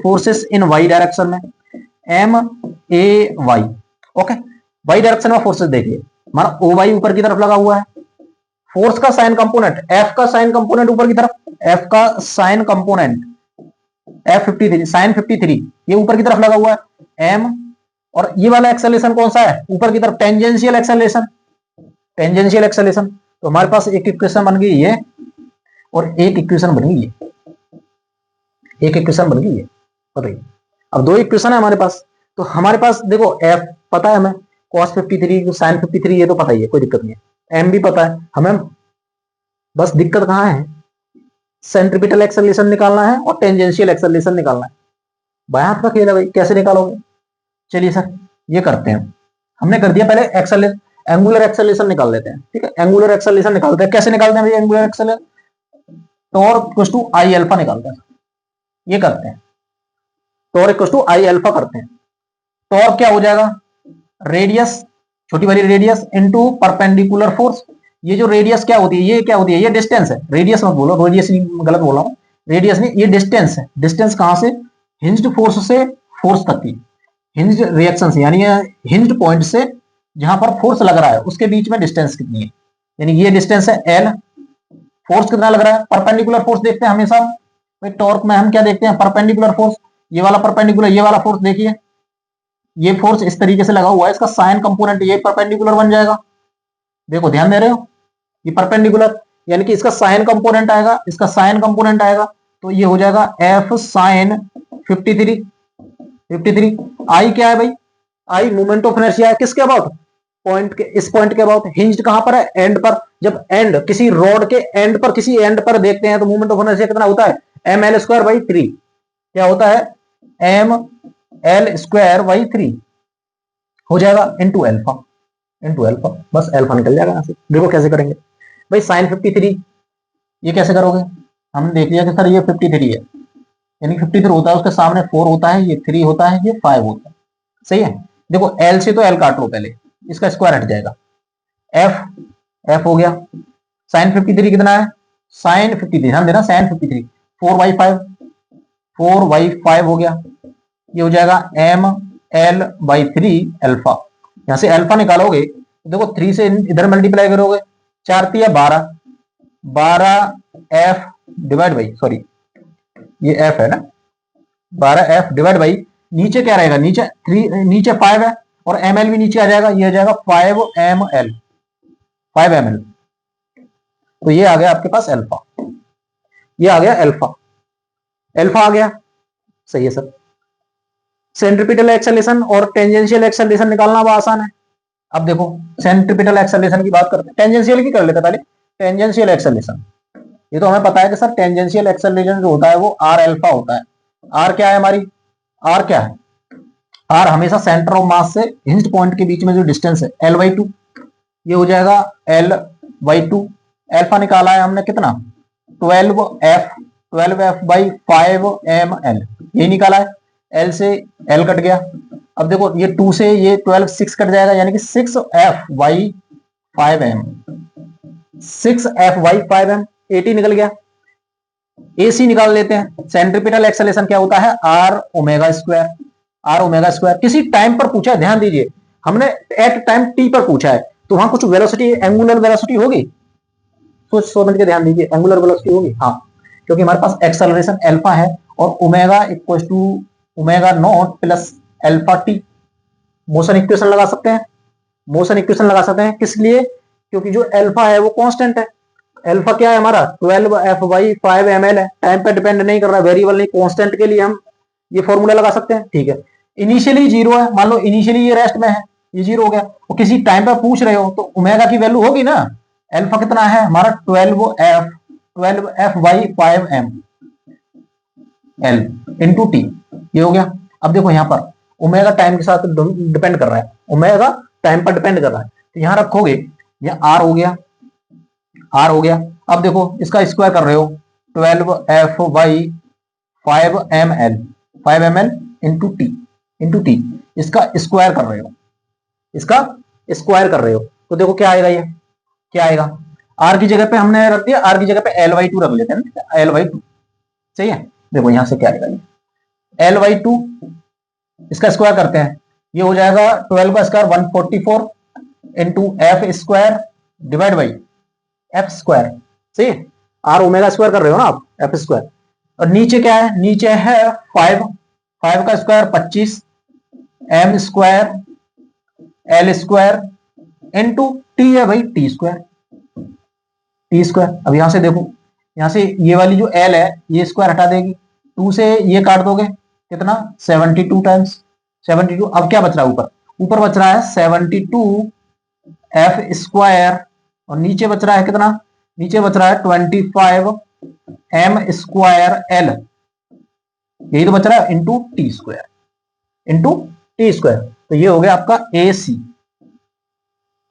forces in Y direction में, MAY। ओके, वाई डायरेक्शन में फोर्सेस देखिए, हमारा OY ऊपर की तरफ लगा हुआ है, फोर्स का साइन कंपोनेंट F का साइन कंपोनेंट ऊपर की तरफ, F का साइन कंपोनेंट F53 साइन 53 ये ऊपर की तरफ लगा हुआ है M, और ये वाला एक्सेलरेशन कौन सा है ऊपर की तरफ, टेंजेंशियल एक्सेलरेशन। तो हमारे पास एक इक्वेशन बन गई ये और एक इक्वेशन बन गई ये, बताइए। अब दो इक्वेशन है हमारे पास, तो हमारे पास देखो F पता है हमें, cos 53 sin 53 ये तो पता ही है, कोई दिक्कत नहीं है, M भी पता है हमें, बस दिक्कत कहाँ है, सेंट्रीपिटल एक्सेलरेशन निकालना है और टेंजेंशियल एक्सेलरेशन निकालना है। बाएं हाथ का खेल है भाई, कैसे निकालोगे। चलिए सर ये करते हैं, हमने कर दिया, पहले एंगुलर एक्सेलरेशन निकाल लेते हैं। ठीक है, एंगुलर एक्सेलरेशन निकालते हैं, कैसे निकालते हैं भाई angular acceleration, torque equal to I alpha निकालते हैं, ये करते हैं, torque equal to I alpha करते हैं। टॉर्क क्या हो जाएगा, रेडियस, छोटी वाली रेडियस इनटू परपेंडिकुलर फोर्स। ये जो रेडियस क्या होती है, ये क्या होती है, ये डिस्टेंस है, रेडियस मत बोलो, रेडियस नहीं, गलत बोला हूं, रेडियस नहीं, ये डिस्टेंस है। डिस्टेंस कहां से, हिंज्ड फोर्स से फोर्स तक की, हिंज्ड रिएक्शन से, यानी हिंज्ड पॉइंट से जहां पर फोर्स लग रहा है उसके बीच में डिस्टेंस कितनी है, यानी ये डिस्टेंस है एल। फोर्स कितना लग रहा है, परपेंडिकुलर फोर्स देखते हैं हमेशा भाई, टॉर्क में हम क्या देखते हैं, परपेंडिकुलर फोर्स। ये वाला परपेंडिकुलर, ये वाला फोर्स देखिए, ये फोर्स इस तरीके से लगा हुआ है, इसका साइन कंपोनेंट ये परपेंडिकुलर बन जाएगा। देखो ध्यान दे रहे हो, ये परपेंडिकुलर, यानी कि इसका साइन कंपोनेंट आएगा, इसका साइन कंपोनेंट आएगा, तो ये हो जाएगा एफ साइन 53। आई क्या है भाई, आई मोमेंट ऑफ इनर्शिया है, किसके अबाउट, पॉइंट के, इस पॉइंट के अबाउट। हिंज्ड कहां पर है, एंड पर। जब एंड, किसी रॉड के एंड पर, किसी एंड पर देखते हैं तो मोमेंट ऑफ इनर्शिया कितना होता है, एम एल स्क्वायर बाई 3। क्या होता है, एम एल स्क्वायर बाई 3 हो जाएगा इंटू एल्फा, इंटू एल्फा, बस एल्फा निकल जाएगा यहां से। देखो कैसे करेंगे भाई, साइन 53, ये कैसे करोगे, हमने देख लिया कि सर ये 53 है, यानी 53 होता है, उसके सामने 4 होता है, ये 3 होता है, ये 5 होता है, सही है। देखो एल से तो एल काट लो पहले, इसका स्क्वायर हट जाएगा, एफ, एफ हो गया, साइन 53 कितना है, साइन 53, ध्यान देना, साइन 53 4/5, 4/5 हो गया, ये हो जाएगा एम एल बाई 3 एल्फा। यहां से अल्फा निकालोगे, देखो 3 से इधर मल्टीप्लाई करोगे, 4 3 12, 12 एफ डिवाइड बाई, सॉरी ये एफ है ना, 12 एफ डिवाइड बाई, नीचे क्या रहेगा, नीचे 3, नीचे 5 है, और एम एल भी नीचे आ जाएगा, ये आ जाएगा 5 एम एल, 5 एम एल। तो ये आ गया आपके पास अल्फा, ये आ गया अल्फा, अल्फा आ गया, सही है सर। सेंट्रीपिटल एक्सेलरेशन और टेंजेंशियल एक्सेलरेशन निकालना बहुत आसान है। अब देखो सेंट्रीपिटल एक्सेलरेशन की बात करते हैं, टेंजेंशियल की कर लेते हैं पहले। टेंजेंशियल एक्सेलरेशन, ये तो हमें पता है कि सर टेंजेंशियल एक्सेलरेशन जो होता है वो आर अल्फा होता है। आर क्या है हमारी, आर क्या है, आर हमेशा सेंटर ऑफ मास से हिंज्ड पॉइंट के बीच में जो डिस्टेंस है L/2, ये हो जाएगा L/2। अल्फा निकाला है हमने कितना, 12F बाई 5ml, ये निकाला है, L से L कट गया। अब देखो ये 2 से ये 12 6 कट जाएगा, यानी कि 6F by 5m, 6F by 5m, 80 निकल गया। AC निकाल लेते हैं। सेंट्रीपिटल एक्सेलरेशन क्या होता है, R omega square, R omega square. किसी टाइम पर पूछा है, ध्यान दीजिए, हमने एट टाइम टी पर पूछा है, तो वहां कुछ वेलोसिटी, एंगुलर वेलोसिटी होगी, सोच समझ के ध्यान दीजिए, एंगुलर वेलोसिटी होगी, हाँ, क्योंकि हमारे पास एक्सेलरेशन अल्फा है और omega equal to omega not plus alpha T. Motion equation लगा सकते हैं, मोशन इक्वेशन लगा सकते हैं, किस लिए, क्योंकि जो अल्फा है वो कांस्टेंट है। अल्फा क्या है हमारा, 12F/5ml है, टाइम पे डिपेंड नहीं कर रहा, वेरिएबल नहीं, कांस्टेंट के लिए हम ये फॉर्मूला लगा सकते हैं, ठीक है। इनिशियली 0 है, मान लो इनिशियली ये रेस्ट में है, ये 0 हो गया, और किसी टाइम पर पूछ रहे हो तो ओमेगा की वैल्यू होगी ना, अल्फा कितना है हमारा 12F/5m L इंटू टी, ये हो गया। अब देखो यहाँ पर ओमेगा टाइम के साथ डिपेंड कर रहा है, ओमेगा टाइम पर डिपेंड कर रहा है, तो यहां रखोगे, ये आर हो गया, आर हो गया। अब देखो इसका स्क्वायर कर रहे हो, 12F/5ml, 5ml इंटू टी, इसका स्क्वायर कर रहे हो, इसका स्क्वायर कर रहे हो, तो देखो क्या आएगा, ये क्या आएगा, आर की जगह पे हमने रख दिया, आर की जगह पे L/2 रख लेते हैं ना, L/2, सही है। देखो यहां से क्या आएगा, ये L/2, इसका स्क्वायर करते हैं, ये हो जाएगा 12 का square 144 into F square divide by F square, सही, आर ओमेगा स्क्वायर कर रहे हो ना आप, एफ स्क्वायर। और नीचे क्या है, नीचे है 5, 5 का square 25 M square L square into T है भाई, टी स्क्वायर, टी स्क्वायर। अब यहां से देखो, यहां से ये वाली जो एल है ये स्क्वायर हटा देगी, 2 से ये काट दोगे, कितना 72 टाइम्स 72। अब क्या बच रहा है, ऊपर ऊपर बच रहा है 72 एफ स्क्वायर, और नीचे बच रहा है कितना, नीचे बच रहा है 25 एम स्क्वायर एल, यही तो बच रहा है, into T square, into T square. तो ये हो गया आपका ए सी,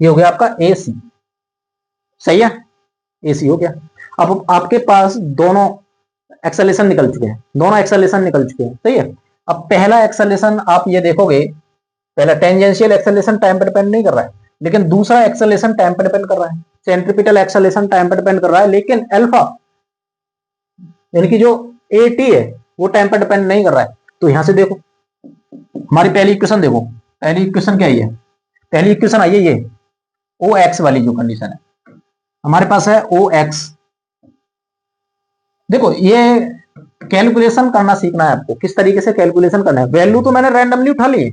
ये हो गया आपका ए सी, सही है, ए सी हो गया। अब आपके पास दोनों एक्सेलेरेशन निकल चुके हैं, दोनों एक्सेलेरेशन निकल चुके हैं, सही है। अब पहला एक्सेलेरेशन आप ये देखोगे, पहला टेंजेंशियल एक्सेलेरेशन टाइम पर डिपेंड नहीं कर रहा है, लेकिन दूसरा एक्सेलेरेशन टाइम पर डिपेंड कर रहा है। सेंट्रीपिटल एक्सेलेरेशन टाइम पर डिपेंड कर रहा है, लेकिन अल्फा यानी कि जो AT है वो टाइम पर डिपेंड नहीं कर रहा है। तो यहां से देखो, हमारी पहली इक्वेशन देखो, पहली इक्वेशन क्या है, पहली इक्वेशन आई है ये OX वाली जो कंडीशन है हमारे पास है OX। देखो ये कैलकुलेशन करना सीखना है आपको, किस तरीके से कैलकुलेशन करना है। वैल्यू तो मैंने रैंडमली उठा ली है,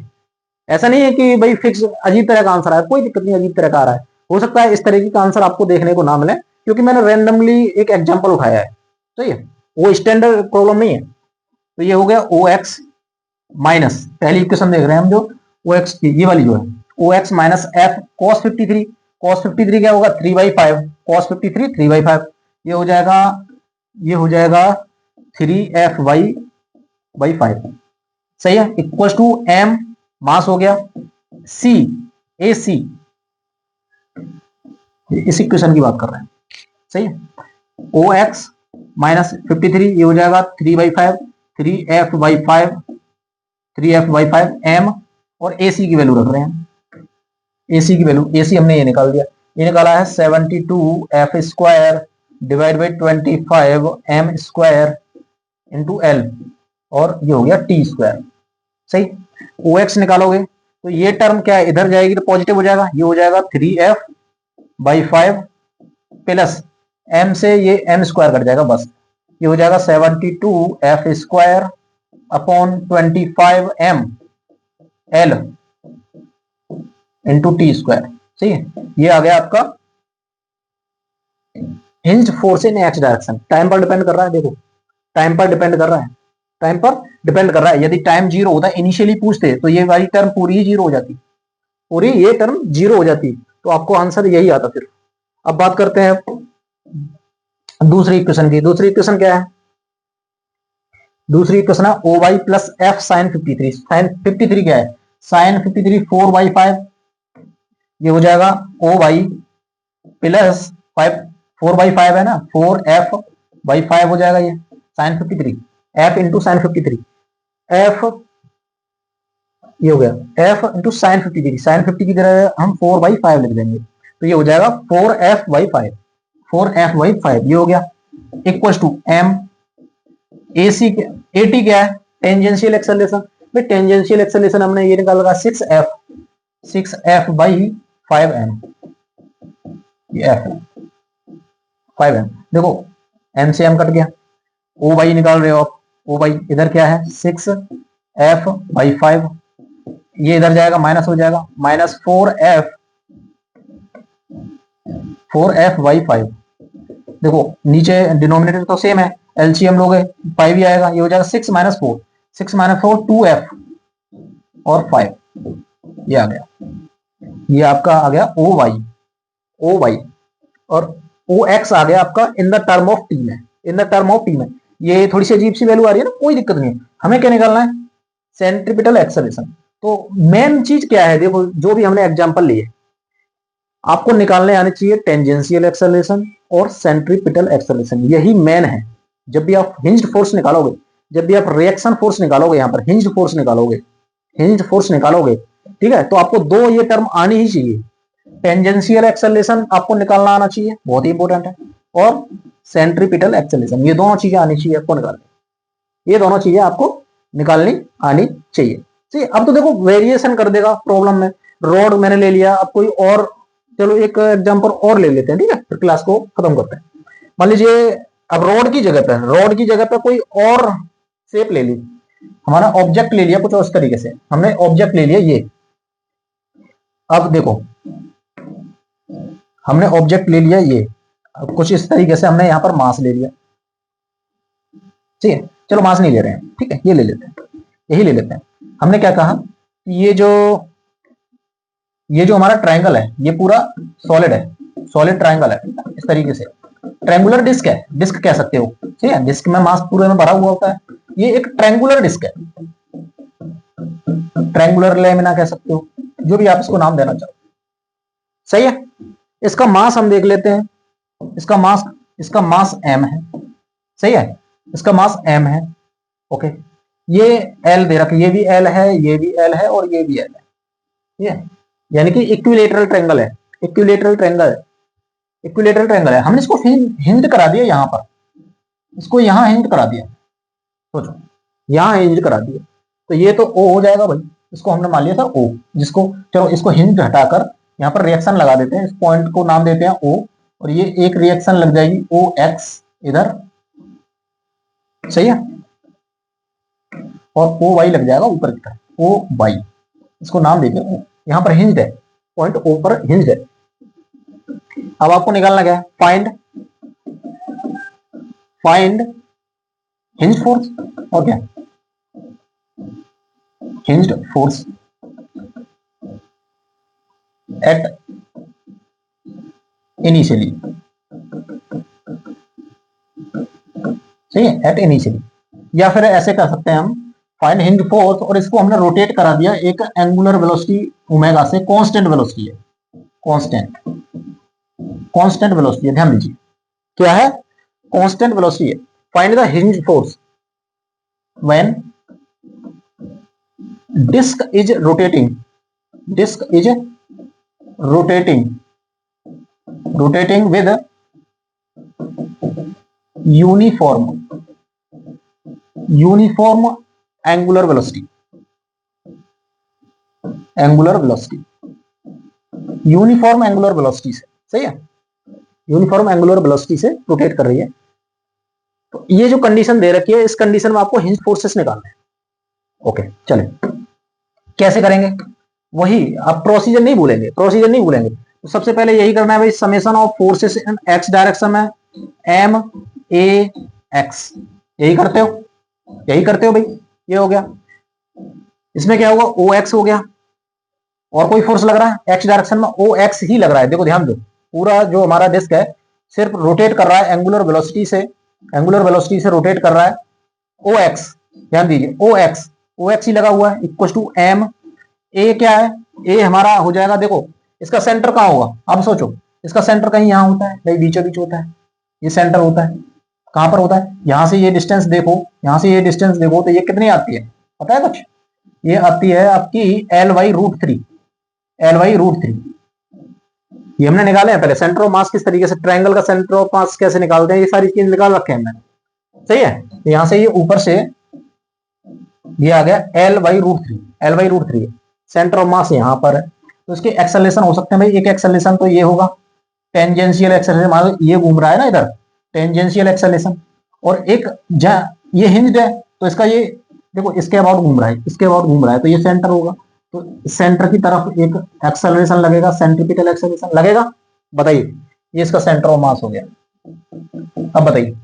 ऐसा नहीं है कि भाई फिक्स अजीब तरह का आंसर आया, कोई दिक्कत नहीं, अजीब तरह का आ रहा है, हो सकता है इस तरीके का आंसर आपको देखने को ना मिले, क्योंकि मैंने रैंडमली एक एग्जांपल उठाया है, सही है, वो स्टैंडर्ड प्रॉब्लम नहीं है। तो ये हो गया OX माइनस, पहली इक्वेशन देख रहे हैं हम जो OX की, ये वाली जो है OX minus F cos 53, cos 53 क्या होगा 3/5, cos 53 3/5, ये हो जाएगा, ये हो जाएगा 3FY/5, सही है, इक्वल टू M मास हो गया, C AC, इस इक्वेशन की बात कर रहे हैं, सही है। OX माइनस 53 ये हो जाएगा 3/5, 3F/5, 3F/5 M, और AC की वैल्यू रख रहे हैं, AC की वैल्यू, AC हमने ये निकाल दिया, ये निकाला है 72F square divide by 25 M square into L, और ये हो गया T स्क्वायर, सही। OX निकालोगे तो ये टर्म क्या है, इधर जाएगी तो पॉजिटिव हो जाएगा, ये हो जाएगा 3F/5 प्लस M से ये M स्क्वायर कट जाएगा, बस ये हो जाएगा 72F square upon 25 M L into T square, सही है। ये आ गया आपका hinge force in x direction, time पर डिपेंड कर रहा है, देखो टाइम पर डिपेंड कर रहा है, टाइम पर डिपेंड कर रहा है। यदि टाइम जीरो होता है, इनिशियली पूछते तो ये वाली टर्म पूरी ही जीरो हो जाती, पूरी ये टर्म जीरो हो जाती, तो आपको आंसर यही आता फिर। अब बात करते हैं दूसरी इक्वेशन की। दूसरी इक्वेशन क्या है, दूसरी इक्वेशन है OY plus F sine 53, sine 53 क्या है, साइन 53 4/5, ये हो जाएगा OY प्लस 5, 4/5 है ना, 4F/5 हो जाएगा, ये sine 53 F into sine 53, F ये हो गया F इंटू साइन 53, साइन 50 की जगह हम 4/5 लिख देंगे, तो ये हो जाएगा 4F/5, 4F/5 ये हो गया, equal to M AC, AT क्या है, टेंजेंशियल एक्सेलरेशन, भाई टेंजेंशियल एक्सेलरेशन हमने ये निकाला 6F/5M, ये F 5M, देखो M से M कट गया, OY निकाल रहे हो आप, OY इधर क्या है 6F/5, ये इधर जाएगा माइनस हो जाएगा, माइनस 4F/5, देखो नीचे डिनोमिनेटर तो सेम है, एलसीएम लोगे 5 ही आएगा, ये हो जाएगा 6 माइनस 4, 6 माइनस 4 2F और 5, ये आ गया, ये आपका आ गया OY, और OX आ गया आपका in the term of t में, in the term of t में। ये थोड़ी सी अजीब सी वैल्यू आ रही है ना, कोई दिक्कत नहीं है, हमें क्या निकालना है, सेंट्रीपिटल एक्सेलरेशन। तो मेन चीज क्या है, देखो जो भी हमने एग्जांपल लिए आपको निकालने आने चाहिए टेंजेंशियल एक्सेलरेशन और सेंट्रीपिटल एक्सेलरेशन, यही मेन है। जब भी आप हिंज्ड फोर्स निकालोगे, जब भी आप रिएक्शन फोर्स निकालोगे, यहाँ पर हिंज्ड फोर्स निकालोगे, हिंज्ड फोर्स निकालोगे, ठीक है, तो आपको दो ये टर्म आनी ही चाहिए, टेंजेंशियल एक्सेलरेशन आपको निकालना आना चाहिए, बहुत ही इंपॉर्टेंट है, और सेंट्रीपिटल एक्सेलरेशन, ये दोनों चीजें आनी चाहिए आपको निकालने, ये दोनों चीजें आपको निकालनी आनी चाहिए। ठीक, अब तो देखो वेरिएशन कर देगा प्रॉब्लम में, रॉड मैंने ले लिया, अब कोई और, चलो एक एग्जांपल और ले लेते हैं, ठीक है, फिर क्लास को खत्म करते हैं। मान लीजिए अब रॉड की जगह पे कोई और शेप ले ली, हमारा ऑब्जेक्ट ले लिया कुछ उस तरीके से, हमने ऑब्जेक्ट ले लिया ये, अब देखो हमने ऑब्जेक्ट ले लिया ये, अब कुछ इस तरीके से हमने यहां पर मास ले लिया, ठीक है, चलो मास नहीं ले रहे हैं, ठीक है, ये ले लेते हैं, यही ले लेते हैं। हमने क्या कहा, ये जो हमारा ट्रायंगल है, ये पूरा सॉलिड है, सॉलिड ट्रायंगल है, इस तरीके से ट्रायंगुलर डिस्क है, डिस्क कह सकते हो, ठीक है, डिस्क में मास पूरे में भरा हुआ होता है, ये एक ट्रायंगुलर डिस्क है, ट्रायंगुलर लेमिना कह सकते हो, जो भी आप इसको नाम देना चाहो, सही है। इसका मास हम देख लेते हैं, इसका मास इसका मास m है, सही है, इसका मास m है। ओके, ये L दे रखा, ये भी L है, ये भी L है और ये भी L है, ठीक है, यानी कि इक्विलेटरल ट्रायंगल है, इक्विलेटरल ट्रायंगल, इक्विलेटरल ट्रायंगल है। हमने इसको हिंज करा दिया यहां पर, इसको यहां हिंज करा दिया, सोचो यहां हिंज करा दिया, तो ये तो O हो जाएगा भाई, इसको हमने मान लिया था O, जिसको चलो इसको हिंज हटाकर यहाँ पर रिएक्शन लगा देते हैं, इस पॉइंट को नाम देते हैं O, और ये एक रिएक्शन लग जाएगी OX इधर, सही है, और OY लग जाएगा ऊपर की तरफ, OY, इसको नाम देते हैं O, यहाँ पर हिंज है, पॉइंट O पर हिंज है। अब आपको निकालना क्या है, फाइंड हिंज फोर्स, और क्या, हिंज्ड फोर्स एट इनिशियली, सही है, एट इनिशियली, या फिर ऐसे कर सकते हैं हम, फाइंड हिंज फोर्स, और इसको हमने रोटेट करा दिया एक एंगुलर वेलोसिटी ओमेगा से, कांस्टेंट वेलोसिटी है, कांस्टेंट वेलोसिटी है, ध्यान दीजिए क्या है, कांस्टेंट वेलोसिटी है। Find the hinge force when disc is rotating, disc is rotating with uniform angular velocity, uniform angular velocity से, सही है, यूनिफॉर्म एंगुलर वेलोसिटी से रोटेट कर रही है। तो ये जो कंडीशन दे रखी है, इस कंडीशन में आपको हिंज फोर्सेस निकालना है। ओके, चले कैसे करेंगे, वही आप प्रोसीजर नहीं भूलेंगे, तो सबसे पहले यही करना है भाई, summation of forces in x direction में एम ए एक्स, यही करते हो भाई, ये हो गया। इसमें क्या होगा, ओ एक्स हो गया, और कोई फोर्स लग रहा है एक्स डायरेक्शन में, ओ एक्स ही लग रहा है। देखो ध्यान दो, पूरा जो हमारा डिस्क है सिर्फ रोटेट कर रहा है एंगुलर वेलोसिटी से रोटेट कर रहा है ओ एक्स, ध्यान दीजिए ओ एक्स ही लगा हुआ है, इक्वल टू एम ए, क्या है, ए हमारा हो जाएगा, देखो इसका सेंटर कहां होगा, अब सोचो इसका सेंटर कहीं यहां होता है, कहीं बीचों बीच होता है, ये सेंटर होता है, कहां पर होता है, यहां से ये डिस्टेंस देखो, तो ये कितनी आती है पता है कुछ, ये आती है आपकी L/√3, ये हमने निकाले हैं पहले, सेंटर ऑफ मास किस तरीके से, ट्रायंगल का सेंटर ऑफ मास कैसे निकालते हैं, ये सारी चीज निकाल रखे हैं हमने, सही है। यहां से ये ऊपर से ये आ गया L/√3, सेंटर ऑफ मास यहां पर है, तो इसके एक्सेलरेशन हो सकते हैं भाई, एक एक्सेलरेशन तो ये होगा टेंजेंशियल एक्सेलरेशन, मान लो ये घूम रहा है ना इधर, टेंजेंशियल एक्सेलरेशन, और एक ये हिंज्ड है, तो इसका ये देखो इसके अबाउट घूम रहा है, तो ये सेंटर होगा, तो सेंटर की तरफ एक एक्सेलरेशन लगेगा, सेंट्रीपिटल एक्सेलरेशन लगेगा, बताइए, ये इसका सेंटर ऑफ मास हो गया। अब बताइए,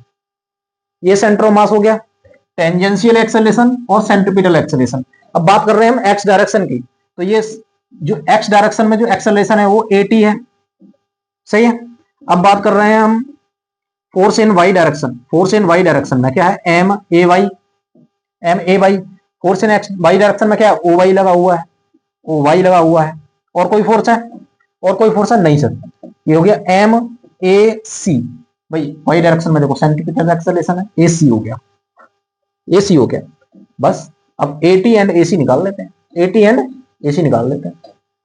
ये सेंटर ऑफ मास हो गया, टेंजेंशियल एक्सेलरेशन और सेंट्रीपिटल एक्सेलरेशन। अब बात कर रहे हैं हम एक्स डायरेक्शन की, तो ये जो एक्स डायरेक्शन में जो एक्सेलरेशन है वो 80 है, सही है। अब बात कर रहे हैं हम फोर्स इन वाई डायरेक्शन में क्या है, M A Y, force in X Y direction में क्या है, ओ वाई लगा हुआ है, और कोई फोर्स है नहीं सर, ये हो गया एम ए सी, भाई वाई डायरेक्शन में देखो सेंट्रीपिटल एक्सेलरेशन है, ए सी हो गया, बस। अब 80 एंड AC निकाल लेते हैं,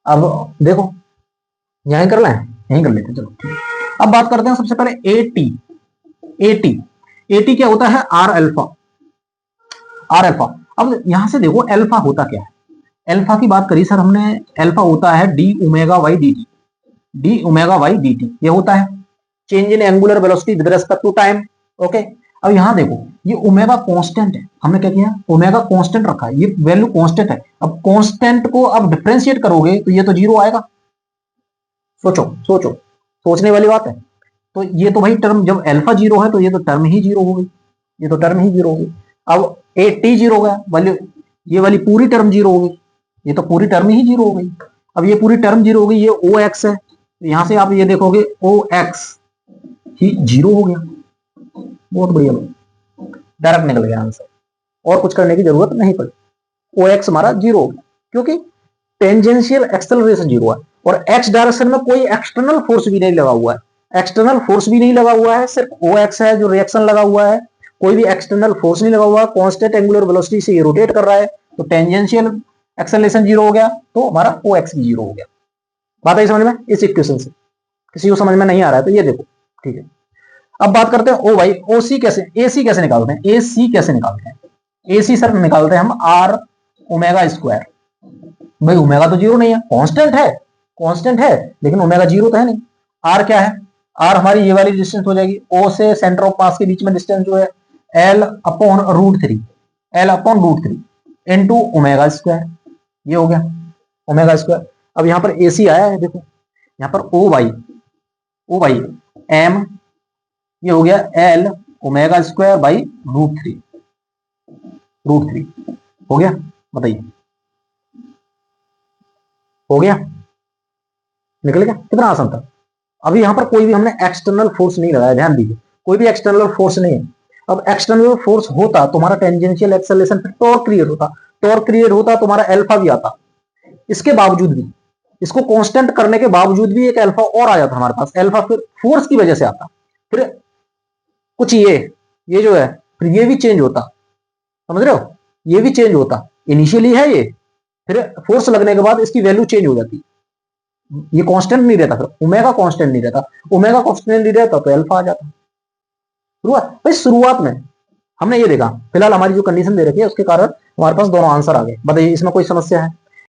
अब देखो यहीं कर लेते हैं, चलो। अब बात करते हैं सबसे पहले AT क्या होता है, R अल्फा। अब यहां से देखो अल्फा होता क्या है, अल्फा की बात करी सर हमने, अल्फा होता है d ओमेगा वाई dt, ये होता है change in angular velocity with respect to time. Okay, अब यहां देखो ये ओमेगा कांस्टेंट है, हमने क्या किया, ओमेगा कांस्टेंट रखा है, ये वैल्यू कांस्टेंट है। अब कांस्टेंट को अब डिफरेंशिएट करोगे तो ये तो जीरो आएगा, सोचने वाली बात है। तो ये तो भाई टर्म जब अल्फा जीरो है तो ये तो टर्म ही जीरो हो गई, अब AT जीरो हो गया, वैल्यू ये वाली पूरी टर्म जीरो हो गई, ये तो पूरी टर्म ही जीरो हो गई। अब ये पूरी टर्म जीरो हो गई, ये OX है, यहां से आप ये देखोगे OX ही जीरो हो गया, बहुत बढ़िया भाई, डायरेक्ट निकल गया आंसर, और कुछ करने की जरूरत नहीं पड़ी, OX हमारा जीरो हो गया, क्योंकि टेंजेंशियल एक्सेलरेशन जीरो है, और एक्स डायरेक्शन में कोई एक्सटर्नल फोर्स भी नहीं लगा हुआ है, एक्सटर्नल फोर्स भी नहीं लगा हुआ है, सिर्फ ओ एक्स है जो रिएक्शन लगा हुआ है, कोई भी एक्सटर्नल फोर्स नहीं लगा हुआ, कांस्टेंट एंगुलर वेलोसिटी से ये रोटेट कर रहा है, तो टेंजेंशियल एक्सेलरेशन जीरो हो गया, तो हमारा ओ एक्स भी जीरो हो गया। बात आई समझ में इस इक्वेशन से? किसी को समझ में नहीं आ रहा है तो ये देखो, ठीक है। अब बात करते हैं ओ भाई, ओ सी कैसे, ए सी कैसे निकालते हैं, ए सी कैसे निकालते हैं? ए सी सर निकालते हैं हम आर ओमेगा स्क्वायर। भाई ओमेगा तो जीरो नहीं है, कांस्टेंट है, कांस्टेंट है, लेकिन ओमेगा जीरो तो है नहीं। आर क्या है? आर हमारी ये वाली डिस्टेंस हो जाएगी, ओ से सेंटर ऑफ मास के बीच में डिस्टेंस जो है L upon root three, L upon root three into omega square, ये हो गया ओमेगा स्क्वायर। अब यहां पर ए सी आया है, देखो यहां पर ओ बाई एम, ये हो गया L omega square by root three, root three हो गया। बताइए हो गया, निकल गया, कितना आसान था। अभी यहां पर कोई भी हमने एक्सटर्नल फोर्स नहीं लगाया, ध्यान दीजिए, कोई भी एक्सटर्नल फोर्स नहीं है। अब एक्सटर्नल फोर्स होता तुम्हारा टेंजेंशियल एक्सेलरेशन, फिर टॉर्क क्रिएट होता, टॉर्क क्रिएट होता तुम्हारा अल्फा भी आता। इसके बावजूद भी, इसको कांस्टेंट करने के बावजूद भी एक अल्फा और आ जाता हमारे पास, अल्फा फिर फोर्स की वजह से आता, फिर कुछ ये जो है फिर ये भी चेंज होता, समझ रहे हो, ये भी चेंज होता, इनिशियली है ये, फिर फोर्स लगने के बाद इसकी वैल्यू चेंज हो जाती, ये कांस्टेंट नहीं रहता, फिर ओमेगा कांस्टेंट नहीं रहता, ओमेगा कांस्टेंट नहीं रहता तो अल्फा आ जाता। शुरुआत भाई, शुरुआत में हमने ये देखा, फिलहाल हमारी जो कंडीशन दे रखी है उसके कारण हमारे पास दोनों आंसर आ गए। बताइए इसमें कोई समस्या है?